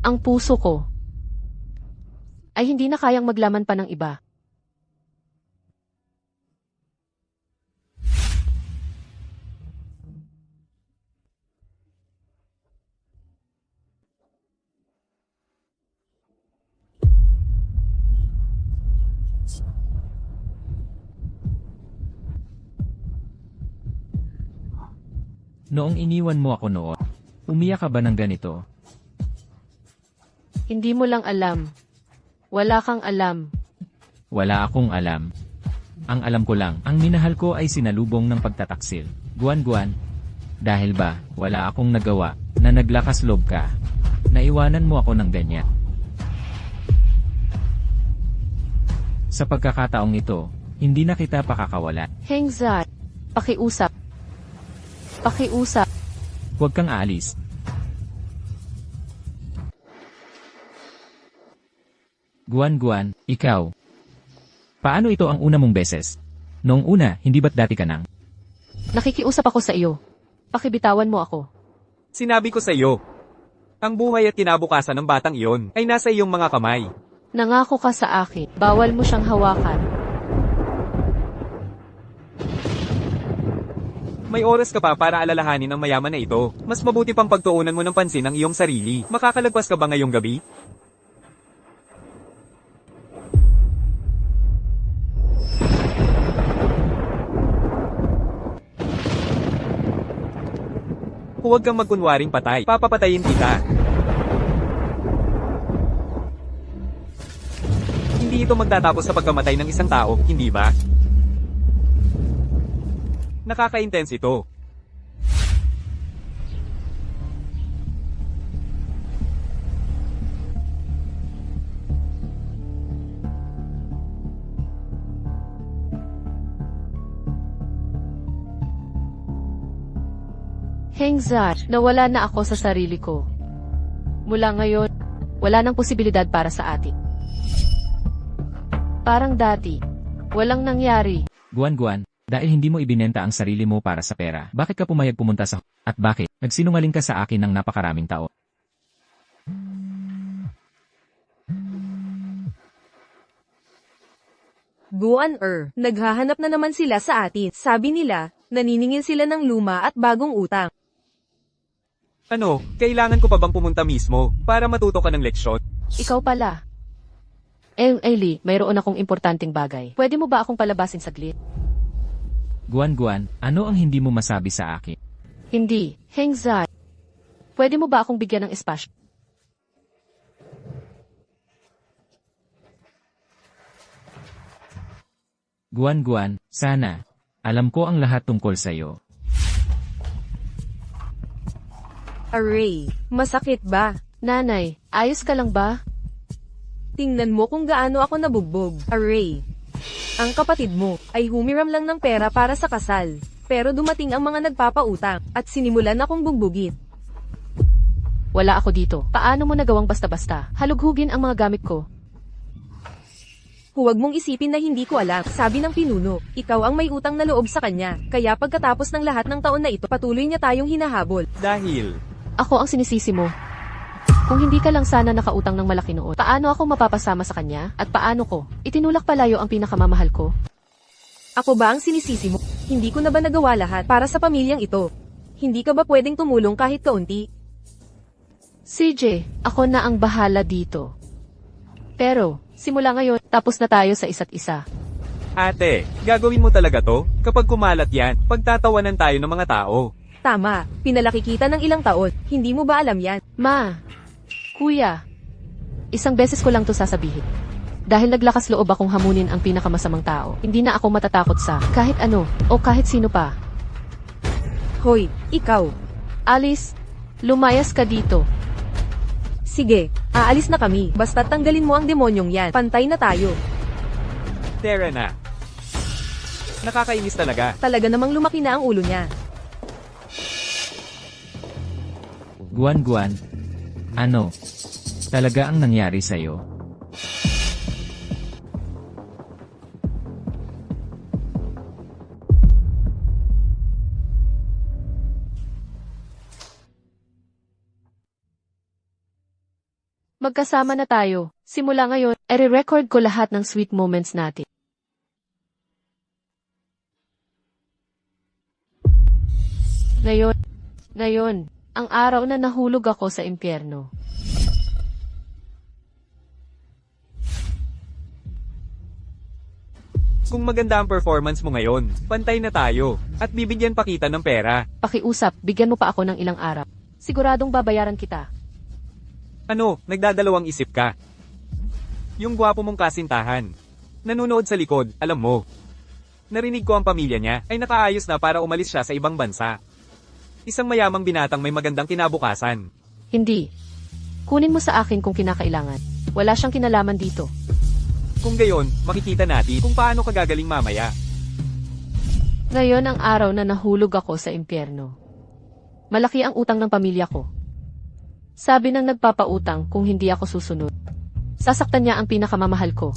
Ang puso ko ay hindi na kayang maglaman pa ng iba. Noong iniwan mo ako noon, umiyak ka ba ng ganito? Hindi mo lang alam. Wala kang alam. Wala akong alam. Ang alam ko lang, ang minahal ko ay sinalubong ng pagtataksil. Guan-guan. Dahil ba, wala akong nagawa, na naglakas loob ka. Naiwanan mo ako ng ganyan. Sa pagkakataong ito, hindi na kita pakakawala. Hengzat, pakiusap. Pakiusap. Huwag kang aalis. Guan-guan, ikaw. Paano ito ang una mong beses? Noong una, hindi ba't dati ka nang? Nakikiusap ako sa iyo. Pakibitawan mo ako. Sinabi ko sa iyo. Ang buhay at kinabukasan ng batang iyon ay nasa iyong mga kamay. Nangako ka sa akin. Bawal mo siyang hawakan. May oras ka pa para alalahanin ang mayaman na ito. Mas mabuti pang pagtuunan mo ng pansin ang iyong sarili. Makakalagpas ka ba ngayong gabi? Huwag kang magkunwaring patay. Papapatayin kita. Hindi ito magtatapos sa pagkamatay ng isang tao, hindi ba? Nakaka-intense ito. Hengzat, nawala na ako sa sarili ko. Mula ngayon, wala nang posibilidad para sa atin. Parang dati, walang nangyari. Guan-guan, dahil hindi mo ibinenta ang sarili mo para sa pera, bakit ka pumayag pumunta sa... At bakit, nagsinungaling ka sa akin ng napakaraming taon? Guan-er, naghahanap na naman sila sa atin. Sabi nila, naniningil sila ng luma at bagong utang. Ano, kailangan ko pa bang pumunta mismo para matuto ka ng leksyon? Ikaw pala. Ellie, mayroon akong importanteng bagay. Pwede mo ba akong palabasin saglit? Guan-guan, ano ang hindi mo masabi sa akin? Hindi. Hengzat. Pwede mo ba akong bigyan ng espasyo? Guan-guan, sana. Alam ko ang lahat tungkol sa'yo. Aray, masakit ba? Nanay, ayos ka lang ba? Tingnan mo kung gaano ako nabugbog. Aray. Ang kapatid mo ay humiram lang ng pera para sa kasal. Pero dumating ang mga nagpapautang at sinimulan akong bugbugin. Wala ako dito. Paano mo nagawang basta-basta? Halughugin ang mga gamit ko. Huwag mong isipin na hindi ko alam, sabi ng pinuno. Ikaw ang may utang na loob sa kanya. Kaya pagkatapos ng lahat ng taon na ito, patuloy niya tayong hinahabol. Dahil, Ako ang sinisisi mo. Kung hindi ka lang sana nakautang ng malaki noon, paano ako mapapasama sa kanya? At paano ko? Itinulak palayo ang pinakamamahal ko? Ako ba ang sinisisi mo? Hindi ko na ba nagawa lahat para sa pamilyang ito? Hindi ka ba pwedeng tumulong kahit kaunti? CJ, ako na ang bahala dito. Pero, simula ngayon, tapos na tayo sa isa't isa. ate, gagawin mo talaga to? Kapag kumalat yan, pagtatawanan tayo ng mga tao. Tama, pinalaki kita ng ilang taon. Hindi mo ba alam yan? Ma, kuya, isang beses ko lang to sasabihin. Dahil naglakas loob akong hamunin ang pinakamasamang tao, hindi na ako matatakot sa kahit ano o kahit sino pa. Hoy, ikaw. Alice, lumayas ka dito. Sige, aalis na kami. Basta tanggalin mo ang demonyong yan. Pantay na tayo. Tara na. Nakakainis talaga. Talaga namang lumaki na ang ulo niya. Guan, ano? Talaga ang nangyari sa'yo? Magkasama na tayo. Simula ngayon, i-record ko lahat ng sweet moments natin. Ngayon, ang araw na nahulog ako sa impyerno. Kung maganda ang performance mo ngayon, pantay na tayo. At bibigyan pa kita ng pera. Pakiusap, bigyan mo pa ako ng ilang araw. Siguradong babayaran kita. Ano, nagdadalawang isip ka? Yung gwapo mong kasintahan. Nanonood sa likod, alam mo. Narinig ko ang pamilya niya ay nakaayos na para umalis siya sa ibang bansa. Isang mayamang binatang may magandang kinabukasan. Hindi. Kunin mo sa akin kung kinakailangan. Wala siyang kinalaman dito. Kung gayon, makikita natin kung paano ka gagaling mamaya. Ngayon ang araw na nahulog ako sa impyerno. Malaki ang utang ng pamilya ko. Sabi ng nagpapautang kung hindi ako susunod. Sasaktan niya ang pinakamamahal ko.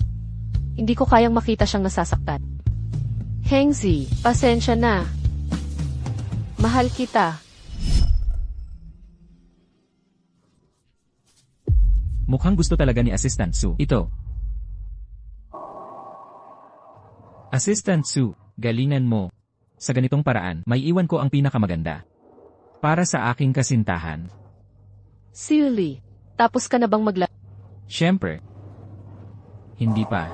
Hindi ko kayang makita siyang nasasaktan. Hengzi, pasensya na. Mahal kita. Mukhang gusto talaga ni Assistant Sue. Ito. Assistant Sue, galingan mo. Sa ganitong paraan, may iwan ko ang pinakamaganda. Para sa aking kasintahan. Silly, tapos ka na bang Siyempre. Hindi pa.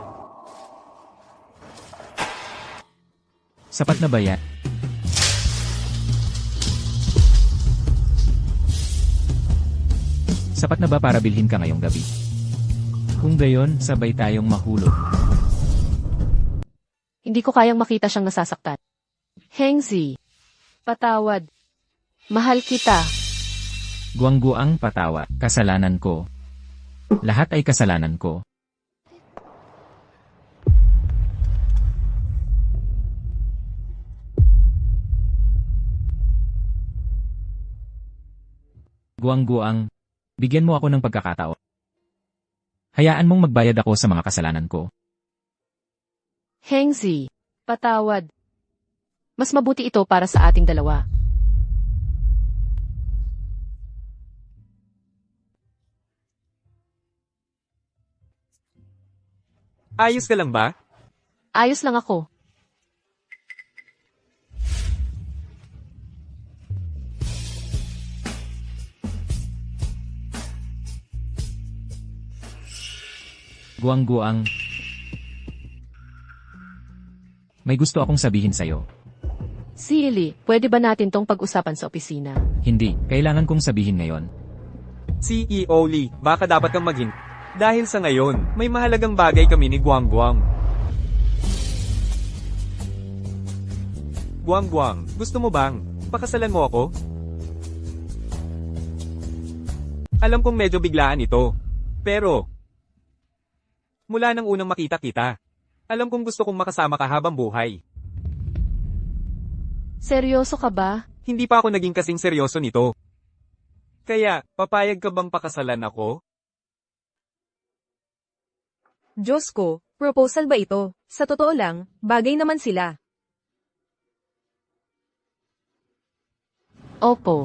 Sapat na ba yan? Sapat na ba para bilhin ka ngayong gabi? Kung gayon, sabay tayong mahulog. Hindi ko kayang makita siyang nasasaktan. Hengzi, patawad. Mahal kita. Guangguang patawa, kasalanan ko. Lahat ay kasalanan ko. Guangguang, bigyan mo ako ng pagkakataon. Hayaan mong magbayad ako sa mga kasalanan ko. Hengzi, patawad. Mas mabuti ito para sa ating dalawa. Ayos ka lang ba? Ayos lang ako. Guangguang. May gusto akong sabihin sa'yo. Silly, pwede ba natin tong pag-usapan sa opisina? Hindi, kailangan kong sabihin ngayon. CEO Lee, baka dapat kang dahil sa ngayon, may mahalagang bagay kami ni Guangguang. Guangguang, gusto mo bang pakasalan mo ako? Alam kong medyo biglaan ito. Pero, mula nang unang makita kita, alam kong gusto kong makasama ka habang buhay. Seryoso ka ba? Hindi pa ako naging kasing seryoso nito. Kaya, papayag ka bang pakasalan ako? Diyos ko, proposal ba ito? Sa totoo lang, bagay naman sila. Opo.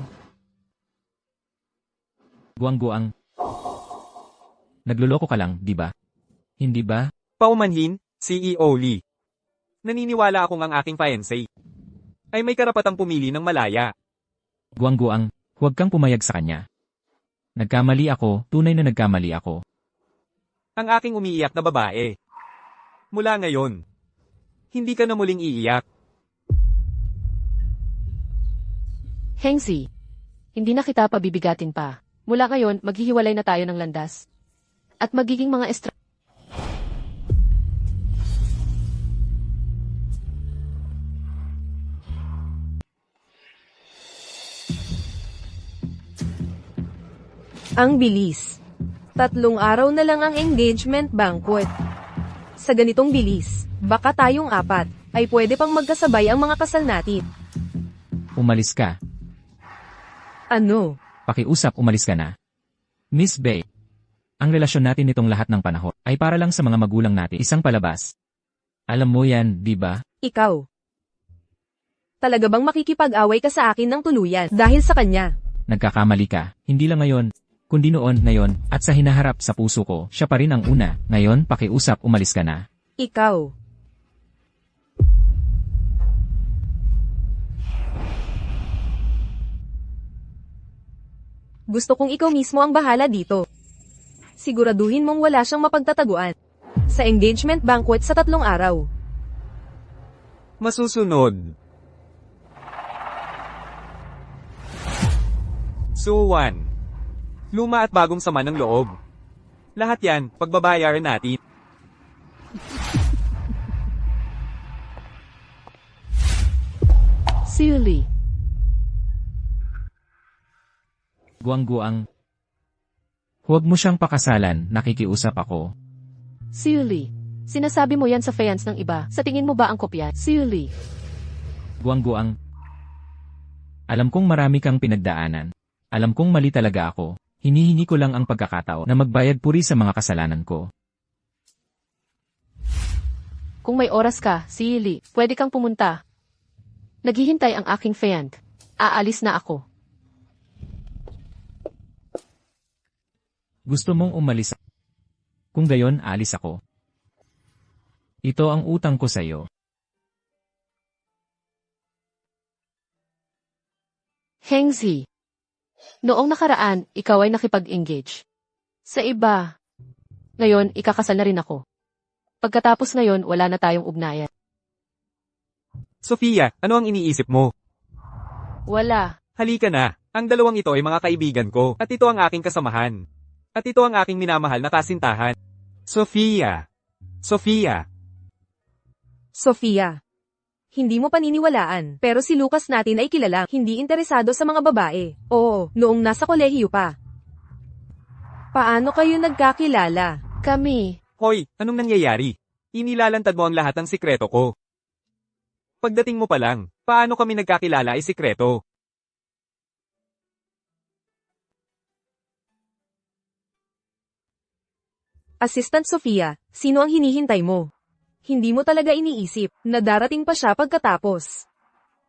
Guangguang. Nagluloko ka lang, di ba? Hindi ba? Paumanhin, CEO Lee. Naniniwala akong ang aking fiancé ay may karapatang pumili ng malaya. Guangguang, huwag kang pumayag sa kanya. Nagkamali ako, tunay na nagkamali ako. Ang aking umiiyak na babae. Mula ngayon, hindi ka na muling iiyak. Hengzi, hindi na kita pabibigatin pa. Mula ngayon, maghihiwalay na tayo ng landas. At magiging mga Ang bilis. 3 araw na lang ang engagement banquet. Sa ganitong bilis, baka tayong 4, ay pwede pang magkasabay ang mga kasal natin. Umalis ka. Ano? Pakiusap, umalis ka na. Miss Bay. Ang relasyon natin nitong lahat ng panahon ay para lang sa mga magulang natin, isang palabas. Alam mo yan, di ba? Ikaw. Talaga bang makikipag-away ka sa akin ng tuluyan dahil sa kanya? Nagkakamali ka, hindi lang ngayon, kundi noon, ngayon, at sa hinaharap sa puso ko, siya pa rin ang una. Ngayon, pakiusap, umalis ka na. Ikaw. Gusto kong ikaw mismo ang bahala dito. Siguraduhin mong wala siyang mapagtataguan. Sa engagement banquet sa 3 araw. Masusunod. Suwan. Luma at bagong sama ng loob. Lahat yan, pagbabayaran natin. Silly. Guang-guang. Huwag mo siyang pakasalan, nakikiusap ako. Silly. Sinasabi mo yan sa fans ng iba. Sa tingin mo ba ang kopya? Silly. Guang-guang. Alam kong marami kang pinagdaanan. Alam kong mali talaga ako. Hinihingi ko lang ang pagkakataon na magbayad puri sa mga kasalanan ko. Kung may oras ka, silly, pwede kang pumunta. Naghihintay ang aking fan. Aalis na ako. Gusto mong umalis? Kung gayon, alis ako. Ito ang utang ko sa'yo. Hengzi. Noong nakaraan, ikaw ay nakipag-engage. Sa iba. Ngayon, ikakasal na rin ako. Pagkatapos ngayon, wala na tayong ugnayan. Sofia, ano ang iniisip mo? Wala. Halika na. Ang dalawang ito ay mga kaibigan ko, at ito ang aking kasamahan. At ito ang aking minamahal na kasintahan. Sofia. Sofia. Sofia. Hindi mo paniniwalaan, pero si Lucas natin ay kilalang hindi interesado sa mga babae. Oo, noong nasa kolehiyo pa. Paano kayo nagkakilala? Kami. Hoy, anong nangyayari? Inilalantad mo ang lahat ng sikreto ko. Pagdating mo pa lang, paano kami nagkakilala ay sikreto? Assistant Sofia, sino ang hinihintay mo? Hindi mo talaga iniisip na darating pa siya pagkatapos.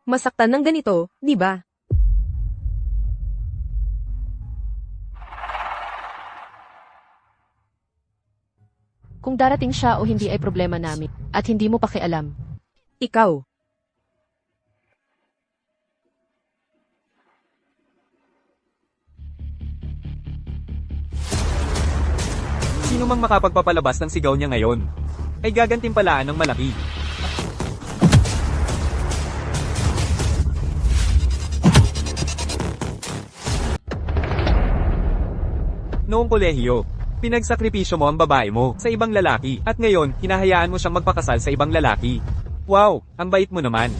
Masaktan ng ganito, di ba? Kung darating siya o hindi ay problema namin, at hindi mo pakialam. Ikaw. Sino mang makapagpapalabas ng sigaw niya ngayon, ay gagantimpalaan ng malaki. Noong kolehiyo, pinagsakripisyo mo ang babae mo sa ibang lalaki at ngayon, hinahayaan mo siyang magpakasal sa ibang lalaki. Wow, ang bait mo naman.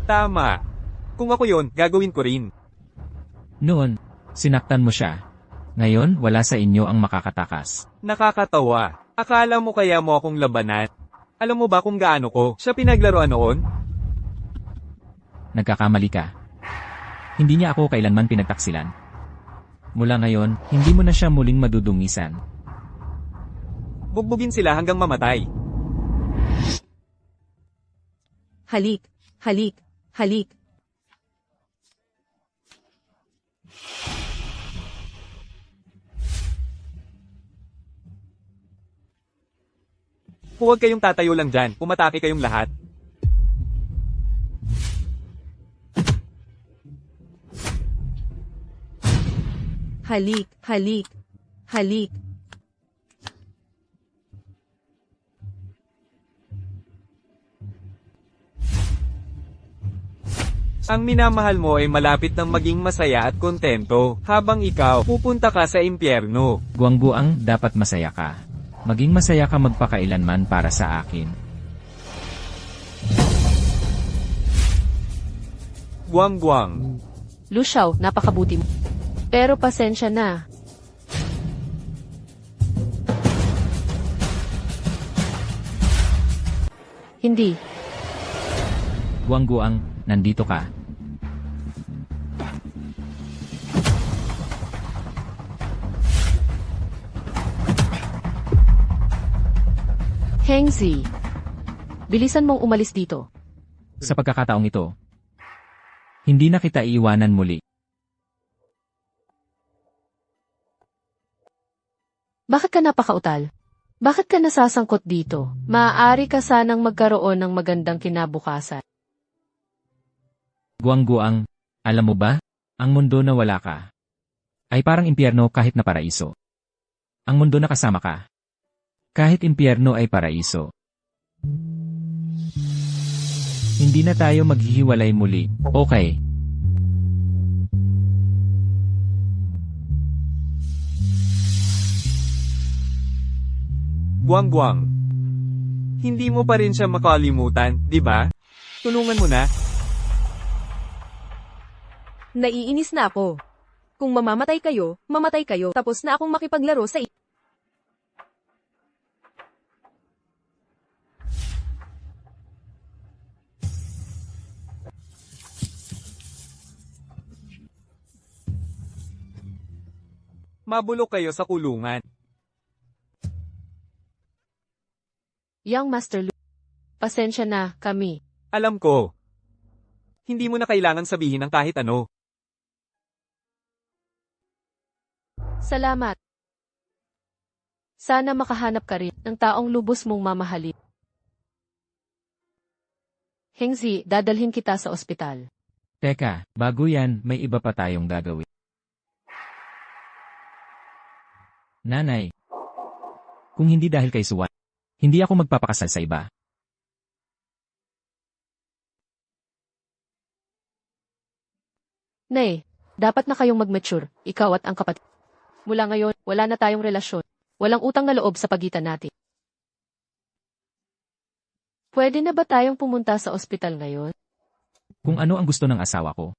Tama. Kung ako yon, gagawin ko rin. Noon, sinaktan mo siya. Ngayon, wala sa inyo ang makakatakas. Nakakatawa. Akala mo kaya mo akong labanan? Alam mo ba kung gaano ko siya pinaglaruan noon? Nagkakamali ka. Hindi niya ako kailanman pinagtaksilan. Mula ngayon, hindi mo na siya muling madudungisan. Bugbugin sila hanggang mamatay. Halik, halik, halik. Huwag kayong tatayo lang dyan, pumatake kayong lahat. Halik, halik, halik. Ang minamahal mo ay malapit ng maging masaya at kontento, habang ikaw, pupunta ka sa impyerno. Guangguang, dapat masaya ka. Maging masaya ka magpakailanman para sa akin. Guang-guang. Luciao, napakabuti mo. Pero pasensya na. Hindi. Guang-guang, nandito ka. Hengzi. Bilisan mong umalis dito. Sa pagkakataong ito, hindi na kita iiwanan muli. Bakit ka napakautal? Bakit ka nasasangkot dito? Maaari ka sanang magkaroon ng magandang kinabukasan. Guang-guang, alam mo ba? Ang mundo na wala ka ay parang impyerno kahit na paraiso. Ang mundo na kasama ka, kahit impyerno ay paraiso. Hindi na tayo maghihiwalay muli, okay? Guang-guang. Hindi mo pa rin siya makalimutan, di ba? Tulungan mo na. Naiinis na ako. Kung mamamatay kayo, mamatay kayo. Tapos na akong makipaglaro sa Mabulok kayo sa kulungan. Young Master Lu. Pasensya na, kami. Alam ko. Hindi mo na kailangan sabihin ng kahit ano. Salamat. Sana makahanap ka rin ng taong lubos mong mamahalin. Hengzi, dadalhin kita sa ospital. Teka, bago yan, may iba pa tayong gagawin. Nanay, kung hindi dahil kay Suwan, hindi ako magpapakasal sa iba. Nay, dapat na kayong mag-mature, ikaw at ang kapatid. Mula ngayon, wala na tayong relasyon. Walang utang na loob sa pagitan natin. Pwede na ba tayong pumunta sa ospital ngayon? Kung ano ang gusto ng asawa ko.